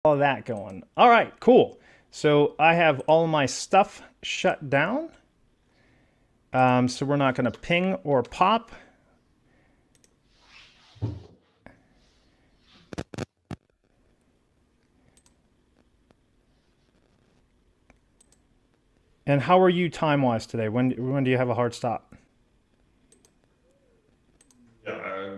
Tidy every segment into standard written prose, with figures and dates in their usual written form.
all of that going. All right, cool. So I have all my stuff shut down. So we're not going to ping or pop. And how are you time-wise today? When do you have a hard stop? Yeah,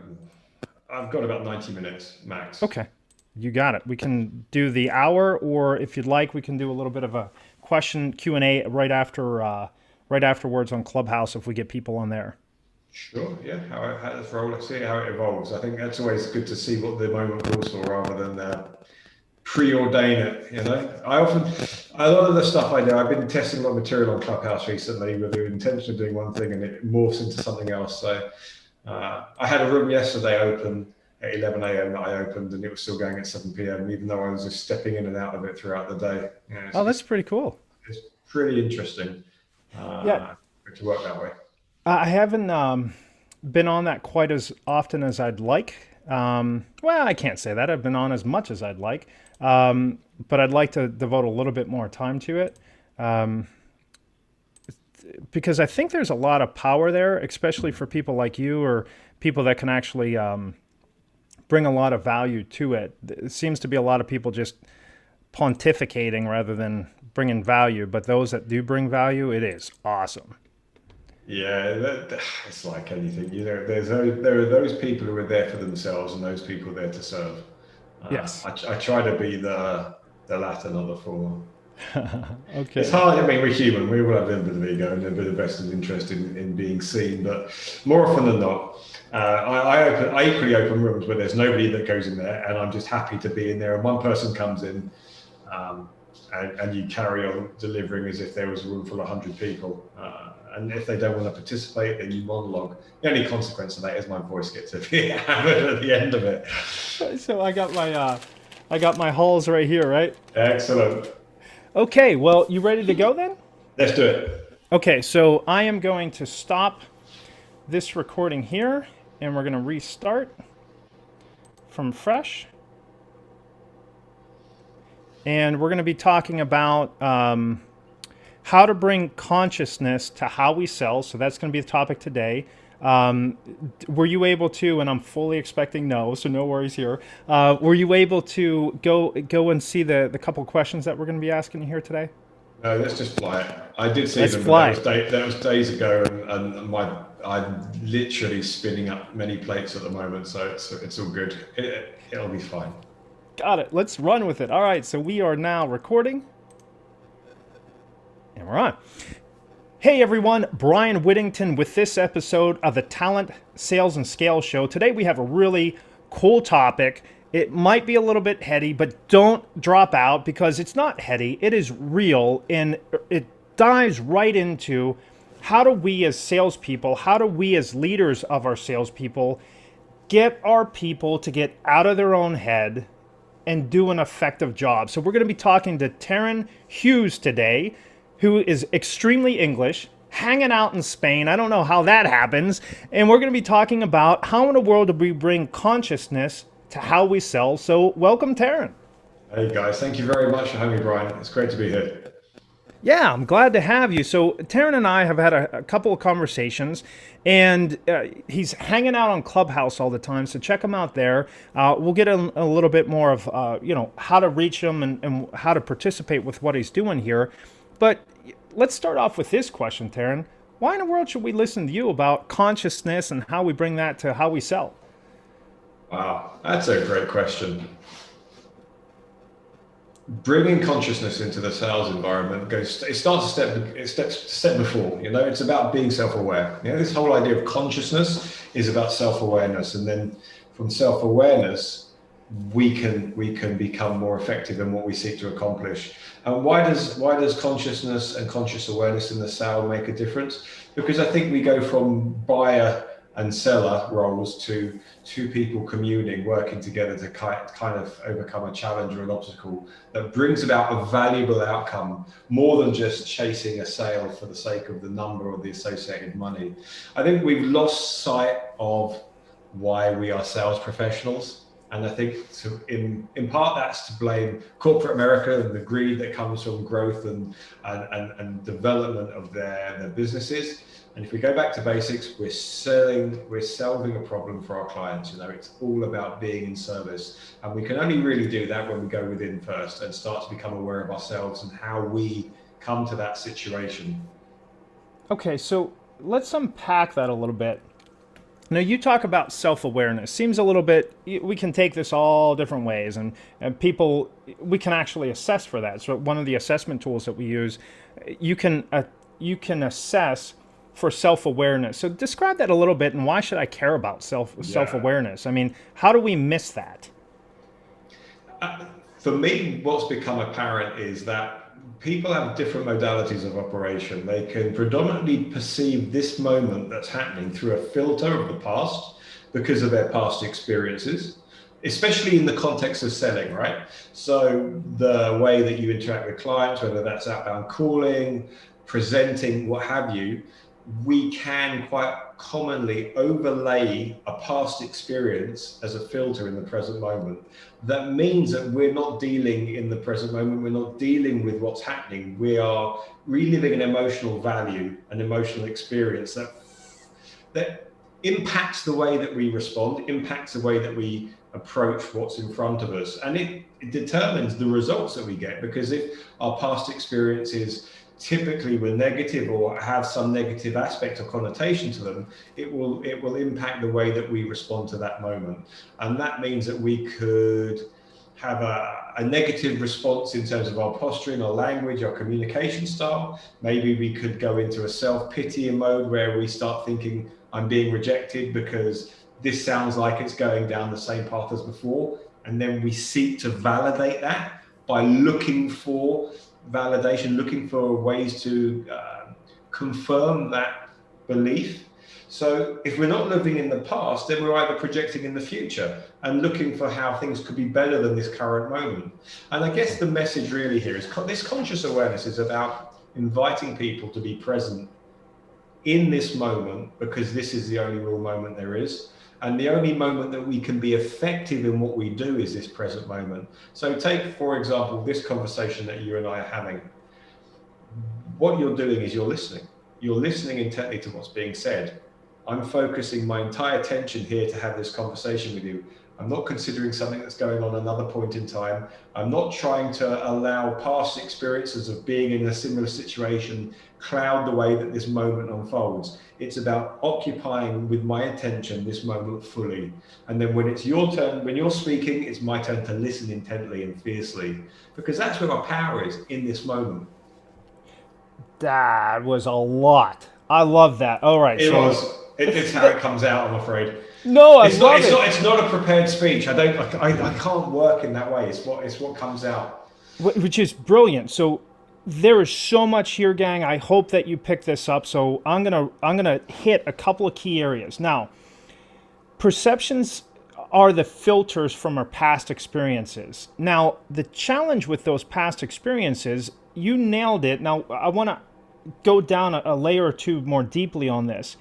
I've got about 90 minutes max. Okay, you got it. We can do the hour, or if you'd like, we can do a little bit of a question Q&A right afterwards on Clubhouse if we get people on there. Sure, yeah. How let's roll. Let's see how it evolves. I think that's always good to see what the moment calls for, rather than preordain it. A lot of the stuff I do, I've been testing a lot of material on Clubhouse recently with the intention of doing one thing, and it morphs into something else. So I had a room yesterday open at 11 a.m. that I opened, and it was still going at 7 p.m. Even though I was just stepping in and out of it throughout the day. Yeah, Oh, that's pretty cool. it's pretty interesting Yeah, uh, to work that way. I haven't been on that quite as often as I'd like. Well, I can't say that. I've been on as much as I'd like, um, but I'd like to devote a little bit more time to it because I think there's a lot of power there, especially for people like you or people that can actually bring a lot of value to it. It seems to be a lot of people just pontificating rather than bringing value, but those that do bring value, it is awesome. Yeah, it's like anything. There are those people who are there for themselves and those people there to serve. Yes. I try to be the latter, not the former. It's Okay. hard. I mean, we're human. We all have a bit of ego and a bit of vested interest in being seen. But more often than not, I equally open rooms where there's nobody that goes in there, and I'm just happy to be in there. And one person comes in, um, and you carry on delivering as if there was a room full of 100 people. And if they don't want to participate, then you monologue. The only consequence of that is my voice gets a bit hammered at the end of it. So I got my halls right here, right? Excellent. Okay, well, you ready to go then? Let's do it. Okay, so I am going to stop this recording here and we're going to restart from fresh. And we're going to be talking about how to bring consciousness to how we sell. So that's going to be the topic today. Were you able to, and I'm fully expecting no, so no worries here. Were you able to go and see the couple questions that we're going to be asking here today? No, let's just fly it. I did see Let's them, but fly. that was days ago, and I'm literally spinning up many plates at the moment, so it's all good. It'll be fine. Got it. Let's run with it. All right, so we are now recording, and we're on. Hey everyone, Bryan Whittington with this episode of the Talent, Sales, and Scale Show. Today we have a really cool topic. It might be a little bit heady, but don't drop out because it's not heady. It is real, and it dives right into how do we as salespeople, how do we as leaders of our salespeople get our people to get out of their own head and do an effective job. So we're going to be talking to Taryn Hughes today, who is extremely English, hanging out in Spain. I don't know how that happens. And we're going to be talking about how in the world do we bring consciousness to how we sell. So welcome, Taryn. Hey guys, thank you very much for having me, Brian. It's great to be here. Yeah, I'm glad to have you. So Taryn and I have had a couple of conversations, and he's hanging out on Clubhouse all the time. So check him out there. We'll get a little bit more of how to reach him and how to participate with what he's doing here. But let's start off with this question, Taryn. Why in the world should we listen to you about consciousness and how we bring that to how we sell? Wow, that's a great question. Bringing consciousness into the sales environment goes. It starts a step before. It's about being self-aware. This whole idea of consciousness is about self-awareness, and then from self-awareness, we can become more effective in what we seek to accomplish. And why does consciousness and conscious awareness in the sale make a difference? Because I think we go from buyer and seller roles to two people communing, working together to kind of overcome a challenge or an obstacle that brings about a valuable outcome more than just chasing a sale for the sake of the number or the associated money. I think we've lost sight of why we are sales professionals. And I think in part that's to blame corporate America and the greed that comes from growth and development of their businesses. And if we go back to basics, we're solving a problem for our clients. It's all about being in service. And we can only really do that when we go within first and start to become aware of ourselves and how we come to that situation. Okay, so let's unpack that a little bit. Now, you talk about self-awareness. Seems a little bit, we can take this all different ways, and people, we can actually assess for that. So one of the assessment tools that we use, you can assess for self-awareness. So describe that a little bit, and why should I care about self-awareness? I mean, how do we miss that? For me, what's become apparent is that people have different modalities of operation. They can predominantly perceive this moment that's happening through a filter of the past because of their past experiences, especially in the context of selling, right? So the way that you interact with clients, whether that's outbound calling, presenting, what have you, we can quite commonly overlay a past experience as a filter in the present moment. That means that we're not dealing in the present moment, we're not dealing with what's happening. We are reliving an emotional value, an emotional experience that impacts the way that we respond, impacts the way that we approach what's in front of us. And it determines the results that we get, because if our past experiences typically were negative or have some negative aspect or connotation to them, it will impact the way that we respond to that moment. And that means that we could have a negative response in terms of our posturing, our language, our communication style. Maybe we could go into a self-pitying mode where we start thinking, I'm being rejected because this sounds like it's going down the same path as before. And then we seek to validate that by looking for validation, looking for ways to confirm that belief. So if we're not living in the past, then we're either projecting in the future and looking for how things could be better than this current moment. And I guess the message really here is this conscious awareness is about inviting people to be present in this moment, because this is the only real moment there is. And the only moment that we can be effective in what we do is this present moment. So take, for example, this conversation that you and I are having. What you're doing is you're listening. You're listening intently to what's being said. I'm focusing my entire attention here to have this conversation with you. I'm not considering something that's going on another point in time. I'm not trying to allow past experiences of being in a similar situation cloud the way that this moment unfolds. It's about occupying with my attention this moment fully. And then when it's your turn, when you're speaking, it's my turn to listen intently and fiercely, because that's where our power is, in this moment. That was a lot. I love that. All right. It's how it comes out, I'm afraid. No, it's not a prepared speech. I can't work in that way. It's what comes out. Which is brilliant. So there is so much here, gang. I hope that you pick this up. So I'm gonna hit a couple of key areas. Now, perceptions are the filters from our past experiences. Now, the challenge with those past experiences, you nailed it. Now, I want to go down a layer or two more deeply on this.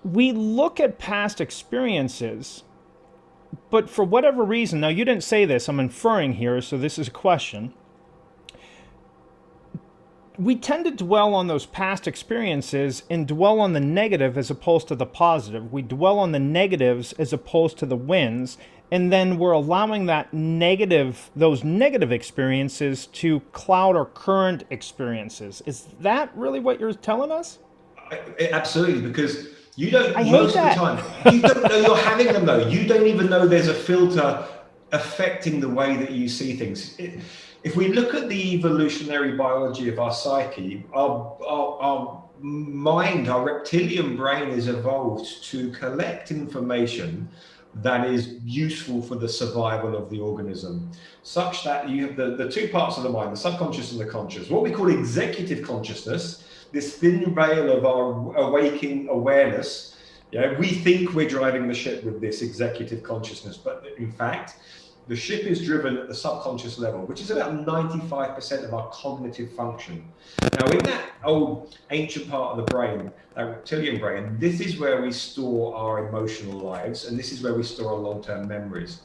We look at past experiences, but for whatever reason, now you didn't say this, I'm inferring here, so this is a question. We tend to dwell on those past experiences and dwell on the negative as opposed to the positive. We dwell on the negatives as opposed to the wins, and then we're allowing those negative experiences to cloud our current experiences. Is that really what you're telling us? Absolutely, because you don't, most of the time, you don't know you're having them though. You don't even know there's a filter affecting the way that you see things. If we look at the evolutionary biology of our psyche, our mind, our reptilian brain is evolved to collect information that is useful for the survival of the organism, such that you have the two parts of the mind, the subconscious and the conscious. What we call executive consciousness, this thin veil of our awaking awareness. We think we're driving the ship with this executive consciousness, but in fact, The ship is driven at the subconscious level, which is about 95% of our cognitive function. Now, in that old ancient part of the brain, that reptilian brain, this is where we store our emotional lives, and this is where we store our long-term memories.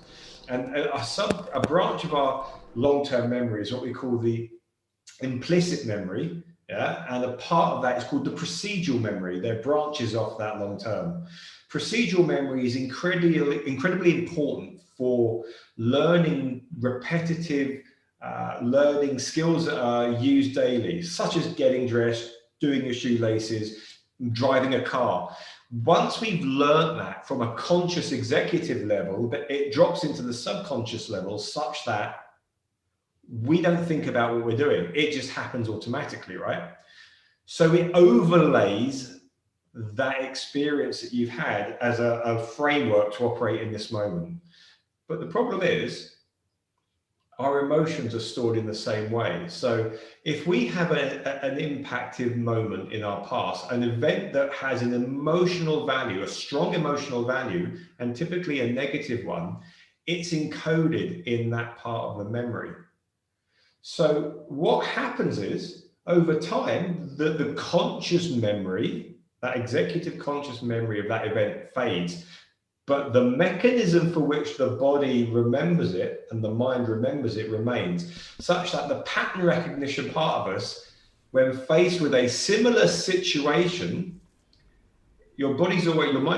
And a branch of our long-term memory is what we call the implicit memory, yeah, and a part of that is called the procedural memory. They're branches off that long term. Procedural memory is incredibly important for learning repetitive learning skills that are used daily, such as getting dressed, doing your shoelaces, driving a car. Once we've learned that from a conscious executive level, but it drops into the subconscious level such that we don't think about what we're doing. It just happens automatically, right? So it overlays that experience that you've had as a framework to operate in this moment. But the problem is, our emotions are stored in the same way. So if we have an impactive moment in our past, an event that has an emotional value, a strong emotional value, and typically a negative one, it's encoded in that part of the memory. So what happens is, over time, the conscious memory, that executive conscious memory of that event fades, but the mechanism for which the body remembers it and the mind remembers it remains, such that the pattern recognition part of us, when faced with a similar situation, your mind's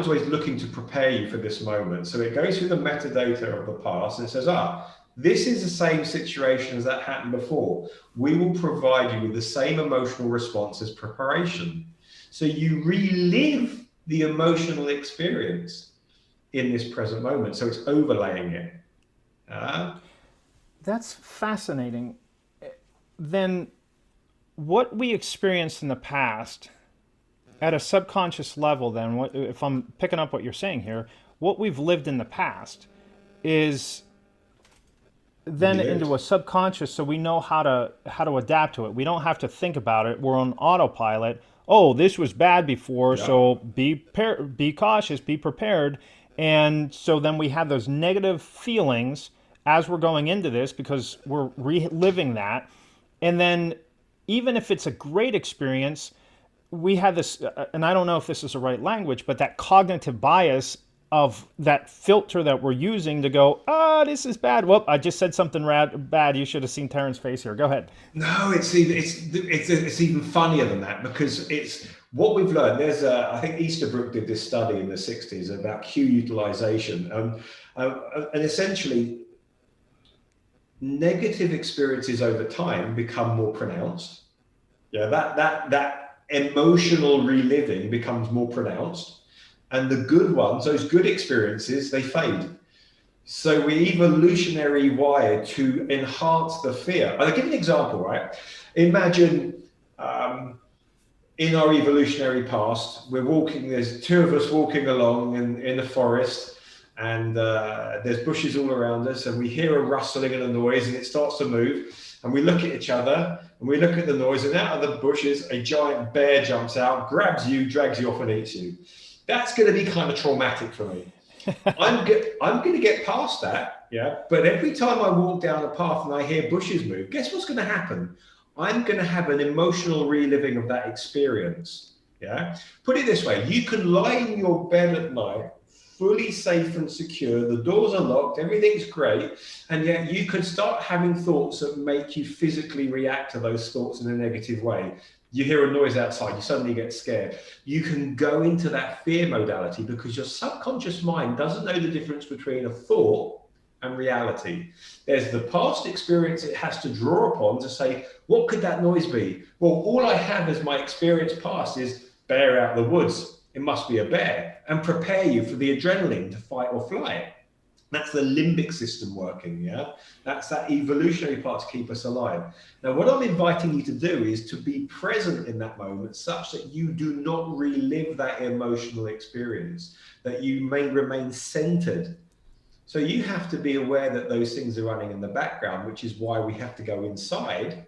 always looking to prepare you for this moment. So it goes through the metadata of the past and says, this is the same situation as that happened before. We will provide you with the same emotional response as preparation. So you relive the emotional experience in this present moment. So it's overlaying it. That's fascinating. Then what we experienced in the past at a subconscious level, then, if I'm picking up what you're saying here, what we've lived in the past is then into a subconscious, so we know how to adapt to it. We don't have to think about it. We're on autopilot. Oh, this was bad before, so be cautious, be prepared. And so then we have those negative feelings as we're going into this because we're reliving that. And then even if it's a great experience, we have this, and I don't know if this is the right language, but that cognitive bias of that filter that we're using to go, this is bad. Well, I just said something bad. You should have seen Taryn's face here. Go ahead. No, it's even funnier than that, because it's what we've learned. I think Easterbrook did this study in the 60s about cue utilization, and essentially negative experiences over time become more pronounced. Yeah, that emotional reliving becomes more pronounced. And the good ones, those good experiences, they fade. So we evolutionary wired to enhance the fear. I'll give you an example, right? Imagine in our evolutionary past, there's two of us walking along in the forest, and there's bushes all around us, and we hear a rustling and a noise, and it starts to move. And we look at each other, and we look at the noise, and out of the bushes, a giant bear jumps out, grabs you, drags you off, and eats you. That's going to be kind of traumatic for me. I'm going to get past that, yeah. But every time I walk down a path and I hear bushes move, guess what's going to happen? I'm going to have an emotional reliving of that experience, yeah. Put it this way: you can lie in your bed at night, fully safe and secure. The doors are locked, everything's great, and yet you could start having thoughts that make you physically react to those thoughts in a negative way. You hear a noise outside, you suddenly get scared. You can go into that fear modality because your subconscious mind doesn't know the difference between a thought and reality. There's the past experience it has to draw upon to say, what could that noise be? Well, all I have as my experience past is bear out the woods. It must be a bear, and prepare you for the adrenaline to fight or flight. That's the limbic system working, yeah? That's that evolutionary part to keep us alive. Now, what I'm inviting you to do is to be present in that moment such that you do not relive that emotional experience, that you may remain centered. So you have to be aware that those things are running in the background, which is why we have to go inside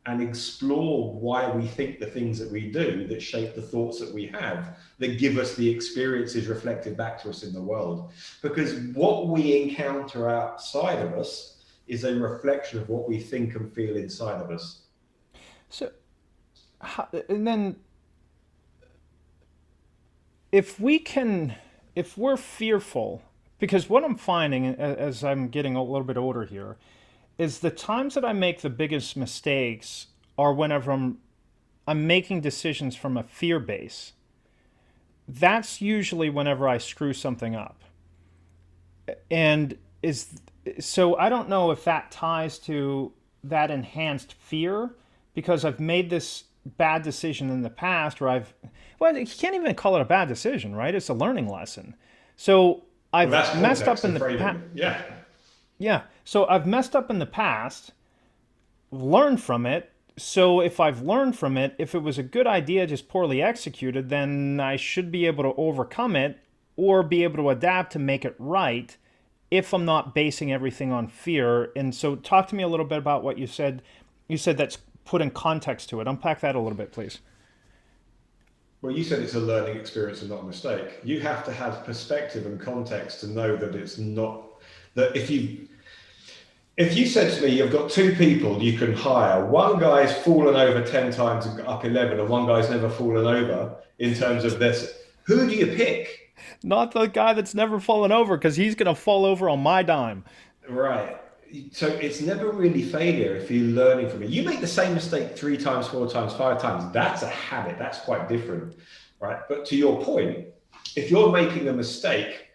and explore why we think the things that we do that shape the thoughts that we have, that give us the experiences reflected back to us in the world. Because what we encounter outside of us is a reflection of what we think and feel inside of us. So, and then if we can, if we're fearful, because what I'm finding as I'm getting a little bit older here is the times that I make the biggest mistakes are whenever I'm making decisions from a fear base. That's usually whenever I screw something up. And is so I don't know if that ties to that enhanced fear because I've made this bad decision in the past or well, you can't even call it a bad decision, right? It's a learning lesson. So I've Well, that's messed up context in and the past. framing. Yeah. Yeah. So I've messed up in the past, learned from it. So if I've learned from it, if it was a good idea just poorly executed, then I should be able to overcome it or be able to adapt to make it right if I'm not basing everything on fear. And so talk to me a little bit about what you said. You said that's putting context to it. Unpack that a little bit, please. Well, you said it's a learning experience and not a mistake. You have to have perspective and context to know that it's not that if you said to me, you've got two people you can hire, one guy's fallen over 10 times and got up 11, and one guy's never fallen over in terms of this, who do you pick? Not the guy that's never fallen over because he's going to fall over on my dime. Right. So it's never really failure if you're learning from it. You make the same mistake 3 times, 4 times, 5 times. That's a habit. That's quite different. Right. But to your point, if you're making a mistake,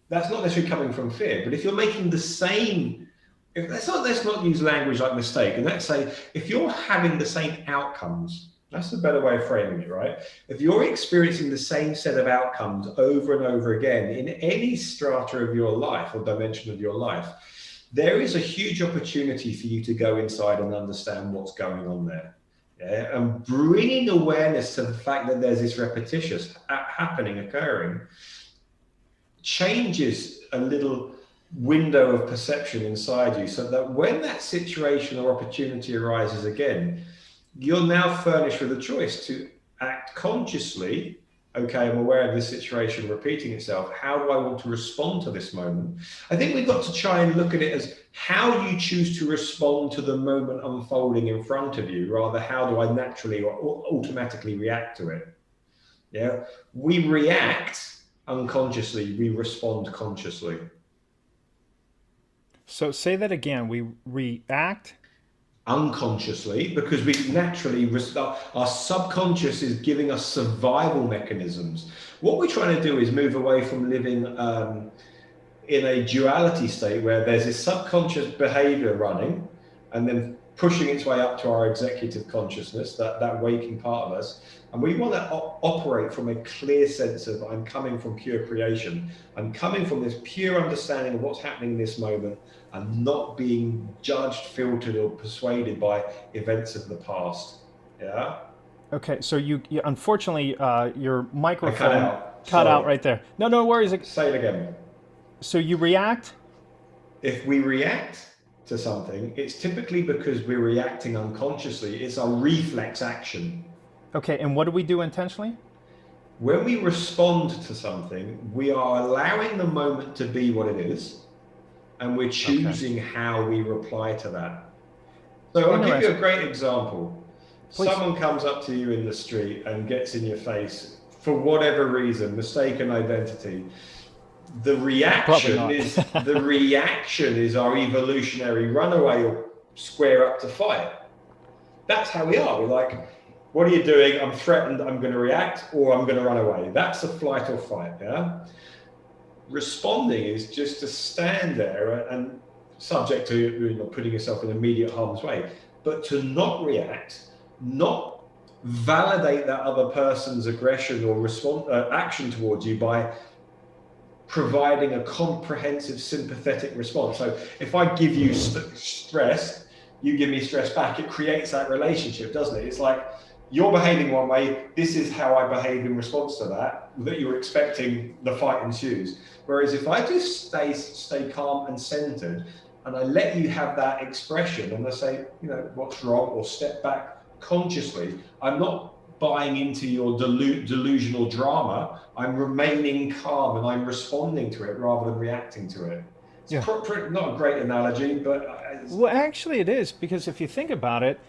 that's not necessarily coming from fear. But if you're making the same, let's not use language like mistake. And let's say if you're having the same outcomes, that's a better way of framing it, right? If you're experiencing the same set of outcomes over and over again in any strata of your life or dimension of your life, there is a huge opportunity for you to go inside and understand what's going on there. Yeah? And bringing awareness to the fact that there's this repetition occurring, changes a little window of perception inside you so that when that situation or opportunity arises again, you're now furnished with a choice to act consciously. Okay, I'm aware of this situation repeating itself. How do I want to respond to this moment? I think we've got to try and look at it as how you choose to respond to the moment unfolding in front of you, rather how do I naturally or automatically react to it? Yeah, we react unconsciously, we respond consciously. So say that again. We react Unconsciously, because we naturally, our subconscious is giving us survival mechanisms. What we're trying to do is move away from living in a duality state where there's this subconscious behavior running and then pushing its way up to our executive consciousness, that waking part of us. And we want to operate from a clear sense of I'm coming from pure creation. I'm coming from this pure understanding of what's happening in this moment and not being judged, filtered, or persuaded by events of the past. Yeah. Okay, so you unfortunately your microphone cut out right there. No worries. Say it again. So you react? If we react to something, it's typically because we're reacting unconsciously. It's a reflex action. Okay, and what do we do intentionally? When we respond to something, we are allowing the moment to be what it is, and we're choosing how we reply to that. So I'll give you a great example. Please. Someone comes up to you in the street and gets in your face for whatever reason, mistaken identity. The reaction is our evolutionary runaway or square up to fight. That's how we are. We're like, what are you doing? I'm threatened, I'm going to react, or I'm going to run away. That's a flight or fight, yeah? Responding is just to stand there and subject to putting yourself in immediate harm's way, but to not react, not validate that other person's aggression or action towards you by providing a comprehensive sympathetic response. So if I give you stress, you give me stress back, it creates that relationship, doesn't it? It's like you're behaving one way, this is how I behave in response to that you're expecting the fight ensues. Whereas if I just stay calm and centered, and I let you have that expression, and I say, what's wrong, or step back consciously. I'm not buying into your delusional drama. I'm remaining calm and I'm responding to it rather than reacting to it. It's not a great analogy, but well, actually it is, because if you think about it,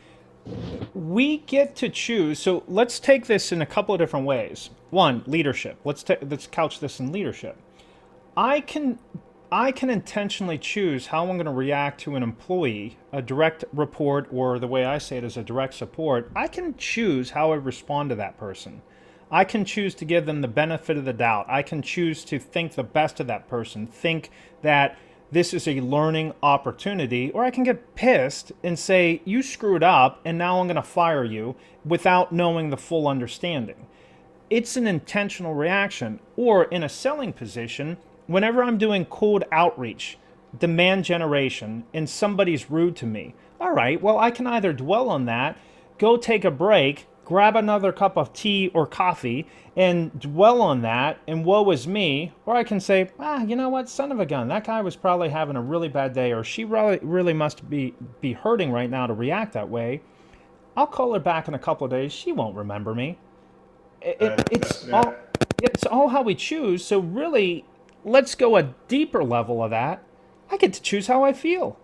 we get to choose. So let's take this in a couple of different ways. One, leadership. Let's couch this in leadership. I can intentionally choose how I'm going to react to an employee, a direct report, or the way I say it is a direct support. I can choose how I respond to that person. I can choose to give them the benefit of the doubt. I can choose to think the best of that person, think that this is a learning opportunity, or I can get pissed and say, you screwed up and now I'm going to fire you, without knowing the full understanding. It's an intentional reaction. Or in a selling position, whenever I'm doing cold outreach, demand generation, and somebody's rude to me, all right, well, I can either dwell on that, go take a break, grab another cup of tea or coffee, and dwell on that, and woe is me, or I can say, you know what, son of a gun, that guy was probably having a really bad day, or she really must be hurting right now to react that way. I'll call her back in a couple of days. She won't remember me. It's all how we choose. So really, let's go a deeper level of that. I get to choose how I feel.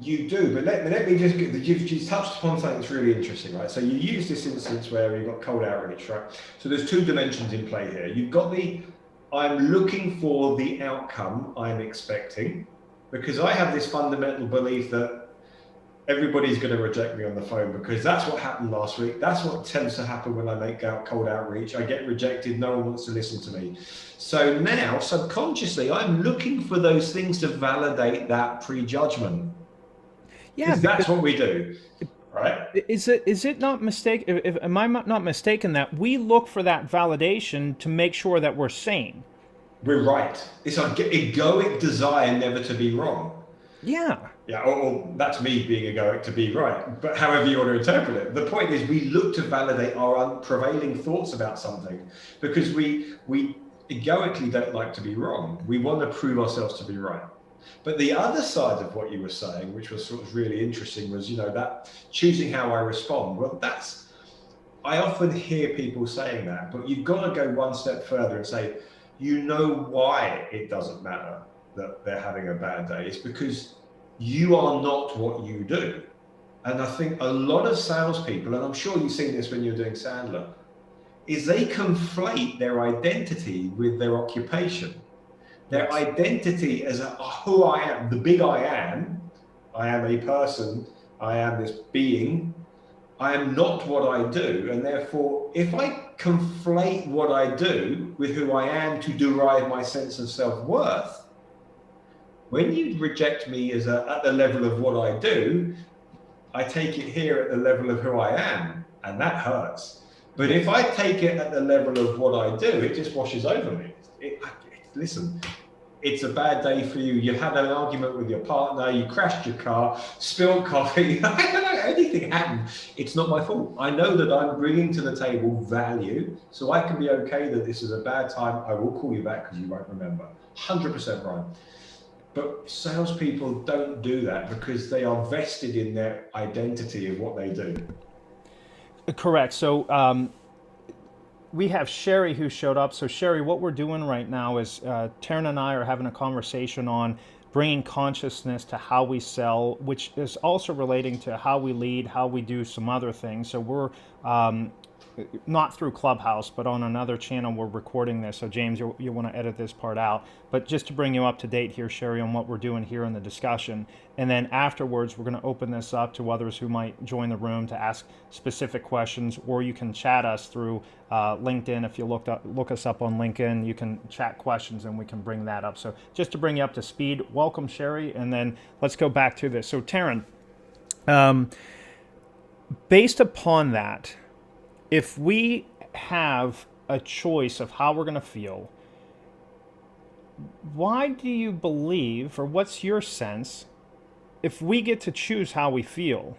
You do, but let me just you've touched upon something that's really interesting, right? So you use this instance where you've got cold outreach, right? So there's two dimensions in play here. You've got I'm looking for the outcome I'm expecting, because I have this fundamental belief that everybody's going to reject me on the phone, because that's what happened last week. That's what tends to happen when I make cold outreach. I get rejected. No one wants to listen to me. So now, subconsciously, I'm looking for those things to validate that prejudgment. Yeah, that's what we do, right? Is it not mistaken? Am I not mistaken that we look for that validation to make sure that we're sane? We're right. It's our egoic desire never to be wrong. Yeah. Yeah, or that's me being egoic to be right, but however you want to interpret it. The point is, we look to validate our prevailing thoughts about something, because we egoically don't like to be wrong. We want to prove ourselves to be right. But the other side of what you were saying, which was sort of really interesting, was, that choosing how I respond. Well, I often hear people saying that, but you've got to go one step further and say, why it doesn't matter that they're having a bad day. It's because you are not what you do. And I think a lot of salespeople, and I'm sure you've seen this when you're doing Sandler, is they conflate their identity with their occupation. Their identity as who I am, the big I am a person, I am this being, I am not what I do. And therefore, if I conflate what I do with who I am to derive my sense of self-worth, when you reject me as at the level of what I do, I take it here at the level of who I am, and that hurts. But if I take it at the level of what I do, it just washes over me. Listen, it's a bad day for you. You had an argument with your partner, you crashed your car, spilled coffee, I don't know, anything happened. It's not my fault. I know that I'm bringing to the table value, so I can be okay that this is a bad time. I will call you back because you won't remember. 100% right. But salespeople don't do that because they are vested in their identity of what they do. Correct. So we have Sherry who showed up. So Sherry, what we're doing right now is Taryn and I are having a conversation on bringing consciousness to how we sell, which is also relating to how we lead, how we do some other things. So we're not through Clubhouse, but on another channel we're recording this. So James, you want to edit this part out. But just to bring you up to date here, Sherry, on what we're doing here in the discussion. And then afterwards, we're going to open this up to others who might join the room to ask specific questions, or you can chat us through LinkedIn. If you look us up on LinkedIn, you can chat questions and we can bring that up. So just to bring you up to speed, welcome, Sherry. And then let's go back to this. So Taryn, based upon that, if we have a choice of how we're going to feel, why do you believe, or what's your sense, if we get to choose how we feel,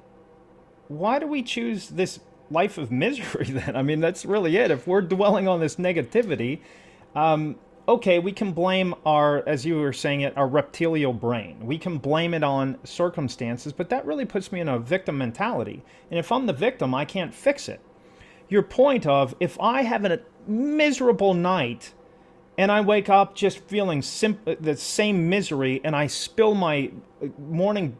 why do we choose this life of misery then? I mean, that's really it. If we're dwelling on this negativity, okay, we can blame our, as you were saying it, our reptilial brain. We can blame it on circumstances, but that really puts me in a victim mentality. And if I'm the victim, I can't fix it. Your point of, if I have a miserable night and I wake up just feeling the same misery, and I spill my morning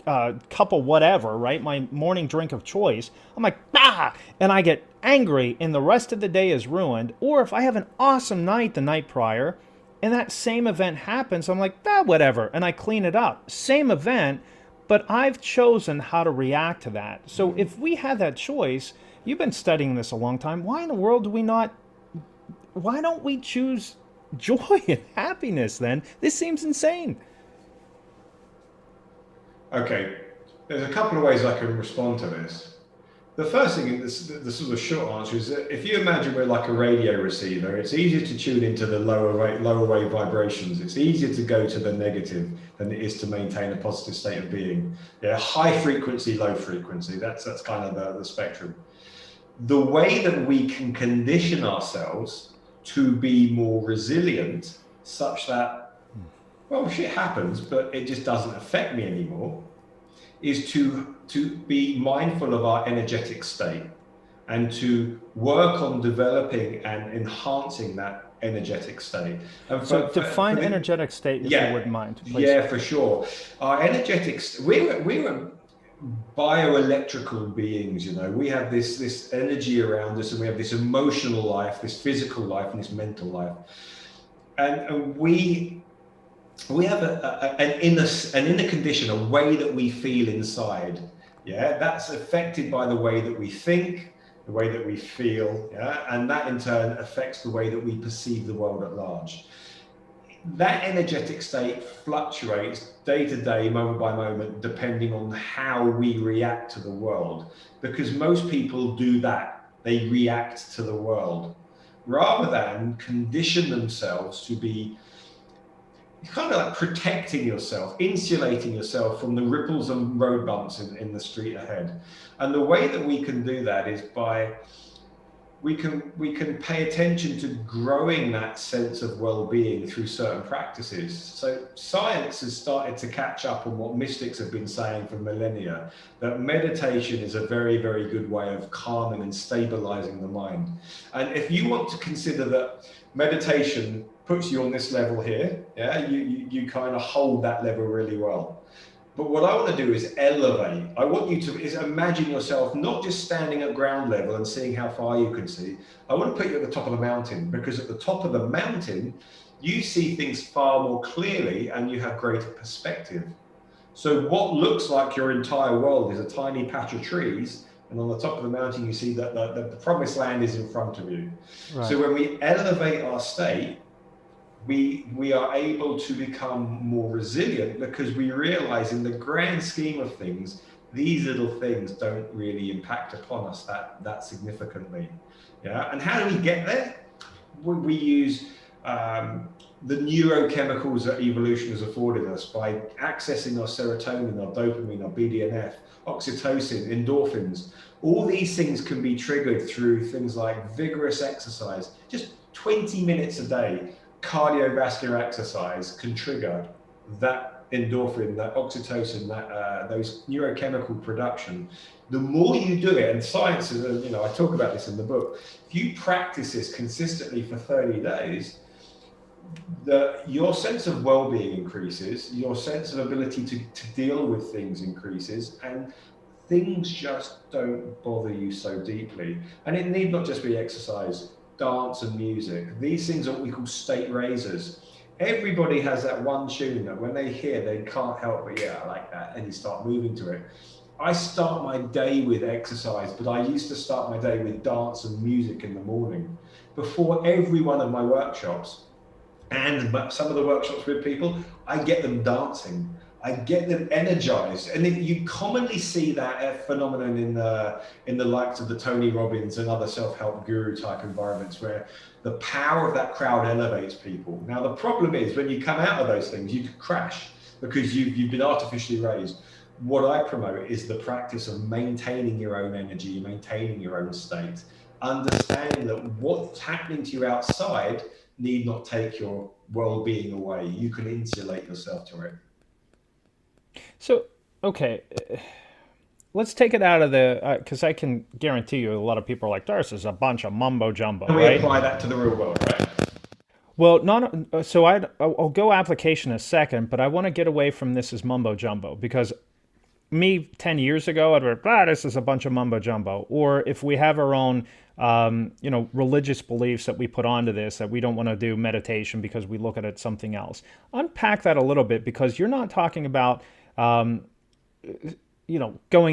cup of whatever, right? My morning drink of choice. I'm like, ah! And I get angry, and the rest of the day is ruined. Or if I have an awesome night the night prior, and that same event happens, I'm like, ah, whatever. And I clean it up. Same event, but I've chosen how to react to that. So if we had that choice, you've been studying this a long time. Why in the world do we not, why don't we choose joy and happiness then? This seems insane. Okay, there's a couple of ways I can respond to this. The first thing, the sort of short answer is that if you imagine we're like a radio receiver, it's easier to tune into the lower wave vibrations. It's easier to go to the negative than it is to maintain a positive state of being. Yeah, high frequency, low frequency. That's kind of the spectrum. The way that we can condition ourselves to be more resilient, such that, well, shit happens, but it just doesn't affect me anymore, is to be mindful of our energetic state and to work on developing and enhancing that energetic state. And So define energetic state, if you wouldn't mind, please. Yeah, for sure. Our energetic, we were bioelectrical beings, you know. We have this energy around us, and we have this emotional life, this physical life, and this mental life. And we have an inner condition, a way that we feel inside. Yeah, that's affected by the way that we think, the way that we feel, yeah, and that in turn affects the way that we perceive the world at large. That energetic state fluctuates day to day, moment by moment, depending on how we react to the world. Because most people do that, they react to the world, rather than condition themselves to be kind of like protecting yourself, insulating yourself from the ripples and road bumps in the street ahead. And the way that we can do that is by, we can pay attention to growing that sense of well-being through certain practices. So science has started to catch up on what mystics have been saying for millennia, that meditation is a very, very good way of calming and stabilizing the mind. And if you want to consider that meditation puts you on this level here, yeah, you kind of hold that level really well. But what I want to do is elevate. I want you to imagine yourself not just standing at ground level and seeing how far you can see. I want to put you at the top of the mountain, because at the top of the mountain, you see things far more clearly and you have greater perspective. So what looks like your entire world is a tiny patch of trees, and on the top of the mountain, you see that the promised land is in front of you. Right. So when we elevate our state, we are able to become more resilient, because we realize in the grand scheme of things, these little things don't really impact upon us that significantly. Yeah. And how do we get there? We use the neurochemicals that evolution has afforded us by accessing our serotonin, our dopamine, our BDNF, oxytocin, endorphins. All these things can be triggered through things like vigorous exercise. Just 20 minutes a day cardiovascular exercise can trigger that endorphin, that oxytocin, that those neurochemical production. The more you do it, and science is, you know, I talk about this in the book, if you practice this consistently for 30 days, your sense of well-being increases, your sense of ability to deal with things increases, and things just don't bother you so deeply. And it need not just be exercise, dance and music. These things are what we call state raisers. Everybody has that one tune that when they hear, they can't help but, yeah, I like that, and you start moving to it. I start my day with exercise, but I used to start my day with dance and music in the morning. Before every one of my workshops, and some of the workshops with people, I get them dancing. I get them energized, and you commonly see that phenomenon in the likes of the Tony Robbins and other self-help guru type environments, where the power of that crowd elevates people. Now the problem is, when you come out of those things, you could crash because you've been artificially raised. What I promote is the practice of maintaining your own energy, maintaining your own state, understanding that what's happening to you outside need not take your well-being away. You can insulate yourself to it. So, okay, let's take it out of the, because I can guarantee you a lot of people are like, this is a bunch of mumbo jumbo, And we right? apply that to the real world, right? Well, not so. I'll go application in a second, but I want to get away from this as mumbo jumbo because me 10 years ago, I'd be, this is a bunch of mumbo jumbo. Or if we have our own, religious beliefs that we put onto this, that we don't want to do meditation because we look at it something else. Unpack that a little bit because you're not talking about, going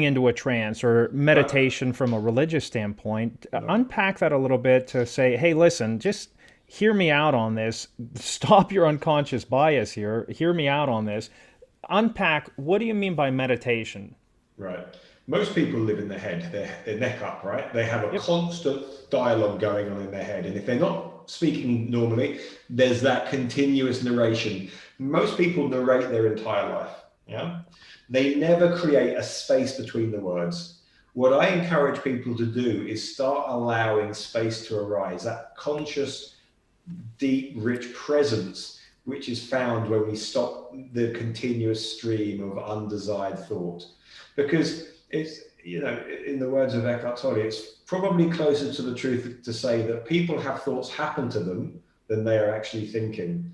into a trance or Right. meditation from a religious standpoint. No. Unpack that a little bit to say, hey, listen, just hear me out on this. Stop your unconscious bias here. Hear me out on this. Unpack, what do you mean by meditation? Right. Most people live in their head, their neck up, right? They have a Yep. constant dialogue going on in their head. And if they're not speaking normally, there's that continuous narration. Most people narrate their entire life. Yeah. They never create a space between the words. What I encourage people to do is start allowing space to arise, that conscious, deep, rich presence, which is found when we stop the continuous stream of undesired thought. Because it's, in the words of Eckhart Tolle, it's probably closer to the truth to say that people have thoughts happen to them than they are actually thinking.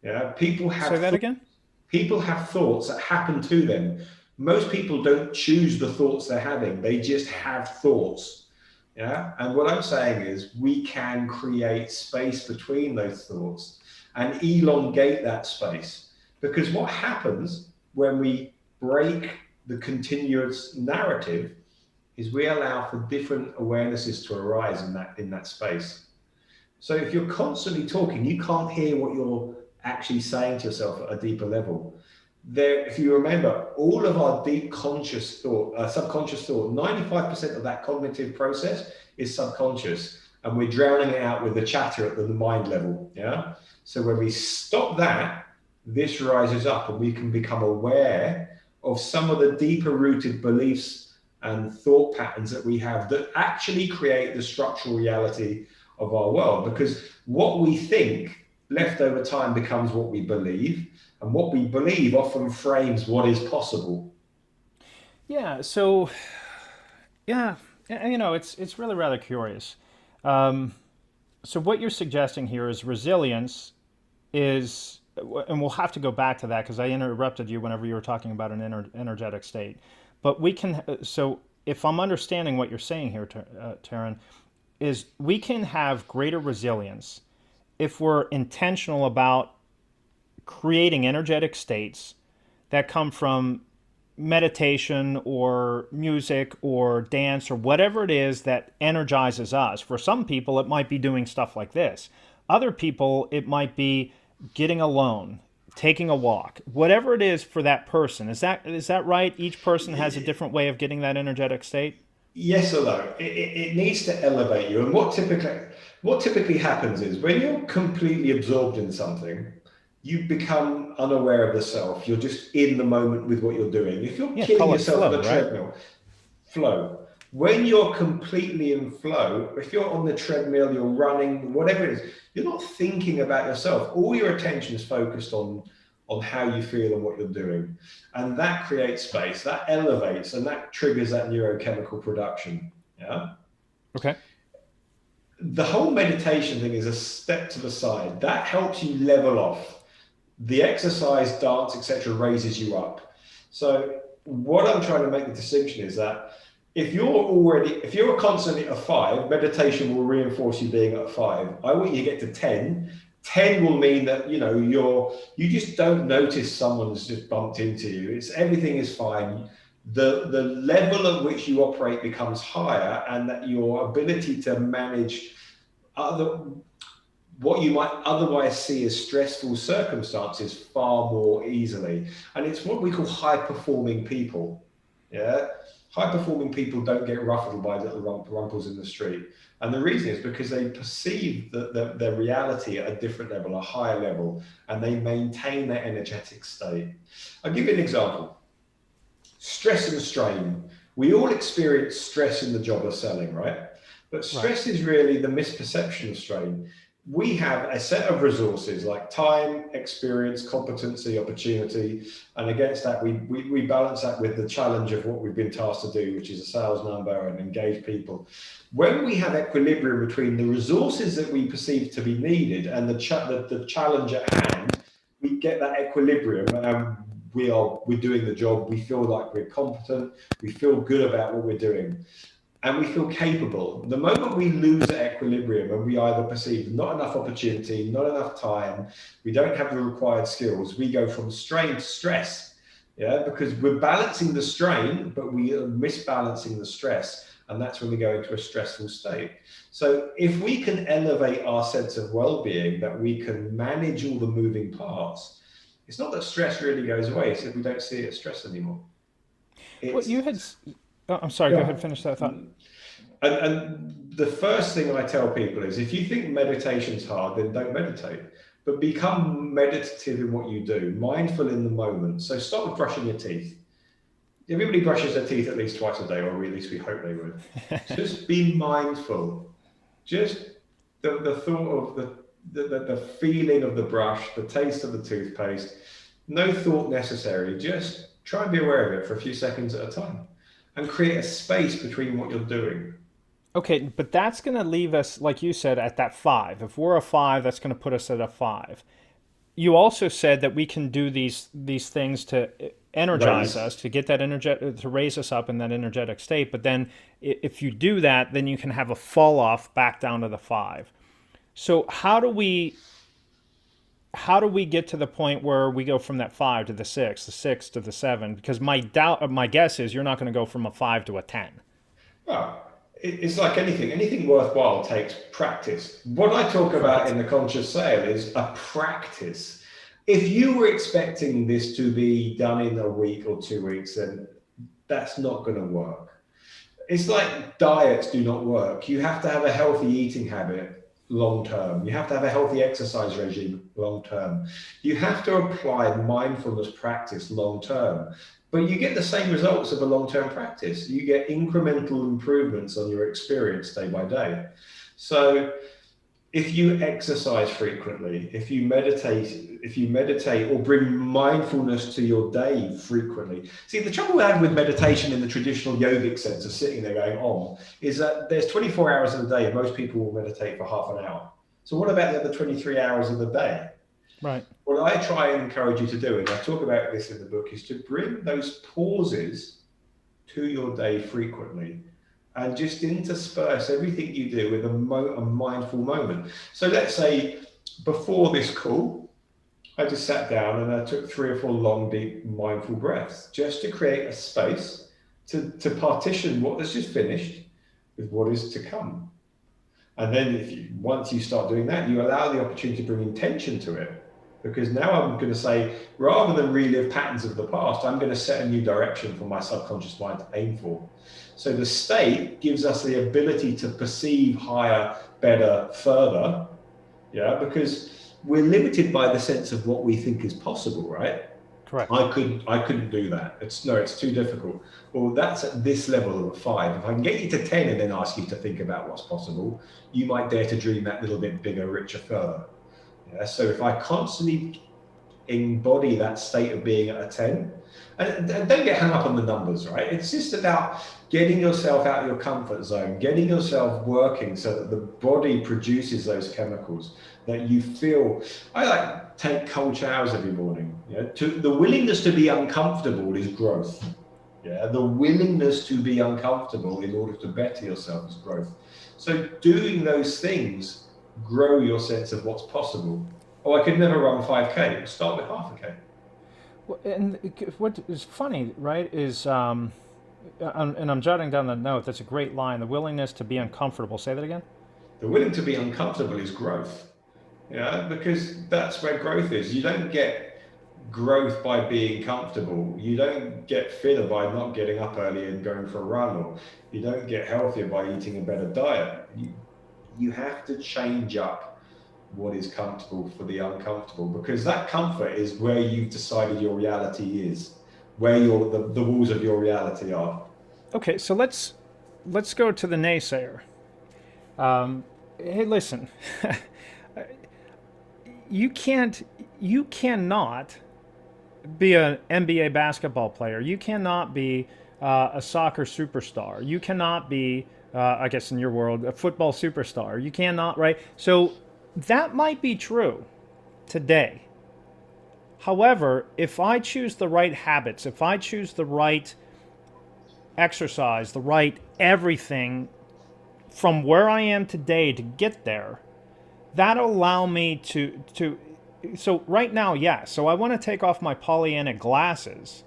Yeah, Say that again? people have thoughts that happen to them. Most people don't choose the thoughts they're having; they just have thoughts. Yeah, and what I'm saying is we can create space between those thoughts and elongate that space. Because what happens when we break the continuous narrative is we allow for different awarenesses to arise in that space. So if you're constantly talking, you can't hear what you're actually saying to yourself at a deeper level. There, if you remember, all of our deep conscious thought, subconscious thought, 95% of that cognitive process is subconscious, and we're drowning it out with the chatter at the mind level. Yeah. So when we stop that, this rises up, and we can become aware of some of the deeper rooted beliefs and thought patterns that we have that actually create the structural reality of our world. Because what we think left over time becomes what we believe, and what we believe often frames what is possible. Yeah. So, yeah, it's really rather curious. Um, so what you're suggesting here is resilience is, and we'll have to go back to that because I interrupted you whenever you were talking about an energetic state. But we can, so if I'm understanding what you're saying here, Taryn, is we can have greater resilience if we're intentional about creating energetic states that come from meditation or music or dance or whatever it is that energizes us. For some people, it might be doing stuff like this. Other people, it might be getting alone, taking a walk, whatever it is for that person. Is that right? Each person has a different way of getting that energetic state. Yes or no? It needs to elevate you. And what typically happens is when you're completely absorbed in something, you become unaware of the self. You're just in the moment with what you're doing. If you're Yeah, killing call it yourself on flow, a right? treadmill, flow. When you're completely in flow, if you're on the treadmill, you're running, whatever it is, you're not thinking about yourself. All your attention is focused on how you feel and what you're doing. And that creates space, that elevates, and that triggers that neurochemical production. Yeah. Okay. The whole meditation thing is a step to the side. That helps you level off. The exercise, dance, etc., raises you up. So what I'm trying to make the distinction is that if you're constantly at a 5, meditation will reinforce you being at a 5. I want you to get to 10. 10 will mean that you just don't notice someone's just bumped into you. It's everything is fine. The level at which you operate becomes higher, and that your ability to manage other what you might otherwise see as stressful circumstances far more easily. And it's what we call high performing people. Yeah. High performing people don't get ruffled by little rumples in the street. And the reason is because they perceive their reality at a different level, a higher level, and they maintain their energetic state. I'll give you an example. Stress and strain. We all experience stress in the job of selling, right? But Right. stress is really the misperception of strain. we have a set of resources like time, experience, competency, opportunity, and against that we balance that with the challenge of what we've been tasked to do, which is a sales number and engage people. When we have equilibrium between the resources that we perceive to be needed and the challenge at hand, we get that equilibrium, and we're doing the job. We feel like we're competent. We feel good about what we're doing. And we feel capable. The moment we lose that equilibrium and we either perceive not enough opportunity, not enough time, we don't have the required skills, we go from strain to stress. Yeah, because we're balancing the strain, but we are misbalancing the stress. And that's when we go into a stressful state. So if we can elevate our sense of well-being, that we can manage all the moving parts, it's not that stress really goes away, it's that we don't see it as stress anymore. Well, you had... I'm sorry, go ahead, finish that thought. And the first thing I tell people is, if you think meditation's hard, then don't meditate. But become meditative in what you do, mindful in the moment. So start with brushing your teeth. Everybody brushes their teeth at least twice a day, or at least we hope they would. Just be mindful. Just the thought of the feeling of the brush, the taste of the toothpaste. No thought necessary. Just try and be aware of it for a few seconds at a time, and create a space between what you're doing. Okay, but that's going to leave us, like you said, at that 5. If we're a 5, that's going to put us at a 5. You also said that we can do these things to energize us, to get that to raise us up in that energetic state. But then if you do that, then you can have a fall off back down to the 5. So how do we get to the point where we go from that 5 to the 6, the 6 to the 7? Because my guess is you're not going to go from a 5 to a 10. Well, it's like anything worthwhile takes practice. What I talk about in the conscious sale is a practice. If you were expecting this to be done in a week or 2 weeks, then that's not going to work. It's like diets do not work. You have to have a healthy eating habit long term. You have to have a healthy exercise regime long term. You have to apply mindfulness practice long term. But you get the same results of a long-term practice. You get incremental improvements on your experience day by day. So if you exercise frequently, if you meditate or bring mindfulness to your day frequently. See, the trouble we have with meditation in the traditional yogic sense of sitting there going on is that there's 24 hours in the day and most people will meditate for half an hour. So what about the other 23 hours of the day? Right. What I try and encourage you to do, and I talk about this in the book, is to bring those pauses to your day frequently and just intersperse everything you do with a mindful moment. So let's say before this call, I just sat down and I took 3 or 4 long, deep, mindful breaths just to create a space to partition what has just finished with what is to come. And then once you start doing that, you allow the opportunity to bring intention to it. Because now I'm going to say, rather than relive patterns of the past, I'm going to set a new direction for my subconscious mind to aim for. So the state gives us the ability to perceive higher, better, further. Yeah, because we're limited by the sense of what we think is possible, right? Correct. I couldn't do that. It's too difficult. Well, that's at this level of a 5. If I can get you to 10 and then ask you to think about what's possible, you might dare to dream that little bit bigger, richer, further. Yeah, so if I constantly embody that state of being at a 10, and don't get hung up on the numbers, right? It's just about getting yourself out of your comfort zone, getting yourself working so that the body produces those chemicals that you feel. I take cold showers every morning. Yeah, the willingness to be uncomfortable is growth. Yeah, the willingness to be uncomfortable in order to better yourself is growth. So doing those things grow your sense of what's possible. Oh, I could never run 5K. Start with half a K. Well, and what is funny, right, is, and I'm jotting down the note, that's a great line, the willingness to be uncomfortable. Say that again? The willing to be uncomfortable is growth. Yeah, because that's where growth is. You don't get growth by being comfortable. You don't get fitter by not getting up early and going for a run, or you don't get healthier by eating a better diet. You have to change up what is comfortable for the uncomfortable, because that comfort is where you've decided your reality is, where the walls of your reality are. Okay, so let's go to the naysayer. Hey, listen, You cannot be an NBA basketball player. You cannot be a soccer superstar. You cannot be, I guess in your world, a football superstar. You cannot, right? So that might be true today. However, if I choose the right habits, if I choose the right exercise, the right everything from where I am today to get there, that'll allow me to so right now, yeah. So I want to take off my Pollyanna glasses,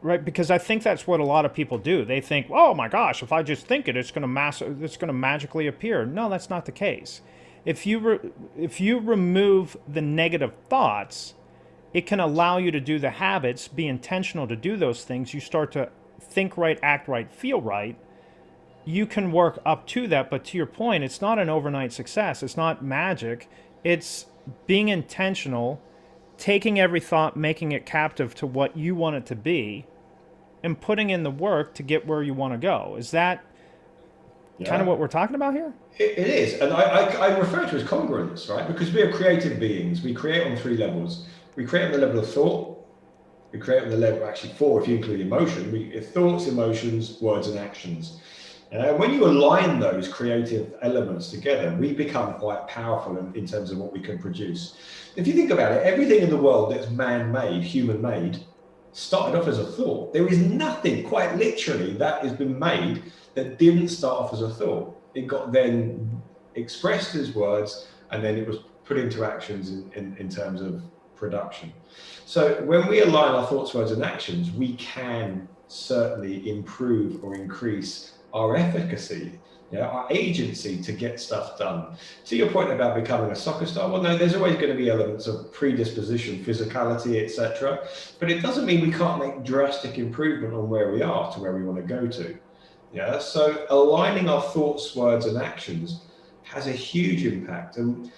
right? Because I think that's what a lot of people do. They think, "Oh my gosh, if I just think it, it's going to magically appear." No, that's not the case. If you remove the negative thoughts, it can allow you to do the habits, be intentional to do those things. You start to think right, act right, feel right. You can work up to that, but to your point, it's not an overnight success. It's not magic. It's being intentional, taking every thought, making it captive to what you want it to be, and putting in the work to get where you want to go. Is that kind of Yeah. what we're talking about here? It is, and I refer to it as congruence, right? Because we are creative beings. We create on three levels. We create on the level of thought. We create on the level, actually four if you include emotion. Thoughts, emotions, words, and actions. When you align those creative elements together, we become quite powerful in terms of what we can produce. If you think about it, everything in the world that's man-made, human-made, started off as a thought. There is nothing, quite literally, that has been made that didn't start off as a thought. It got then expressed as words, and then it was put into actions in terms of production. So when we align our thoughts, words, and actions, we can certainly improve or increase our efficacy, our agency to get stuff done. To your point about becoming a soccer star, well, no, there's always going to be elements of predisposition, physicality, etc. But it doesn't mean we can't make drastic improvement on where we are to where we want to go to. So aligning our thoughts, words, and actions has a huge impact. And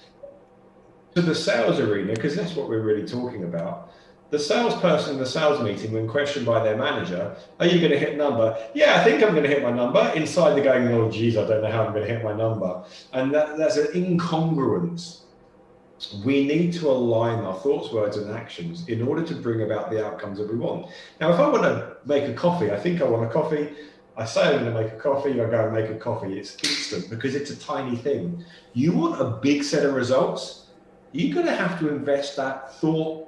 to the sales arena, because that's what we're really talking about, the salesperson in the sales meeting, when questioned by their manager, are you going to hit number? Yeah, I think I'm going to hit my number. Inside they're going, oh, geez, I don't know how I'm going to hit my number. And that's an incongruence. We need to align our thoughts, words, and actions in order to bring about the outcomes that we want. Now, if I want to make a coffee, I think I want a coffee. I say I'm going to make a coffee, I go and make a coffee. It's instant because it's a tiny thing. You want a big set of results, you're going to have to invest that thought,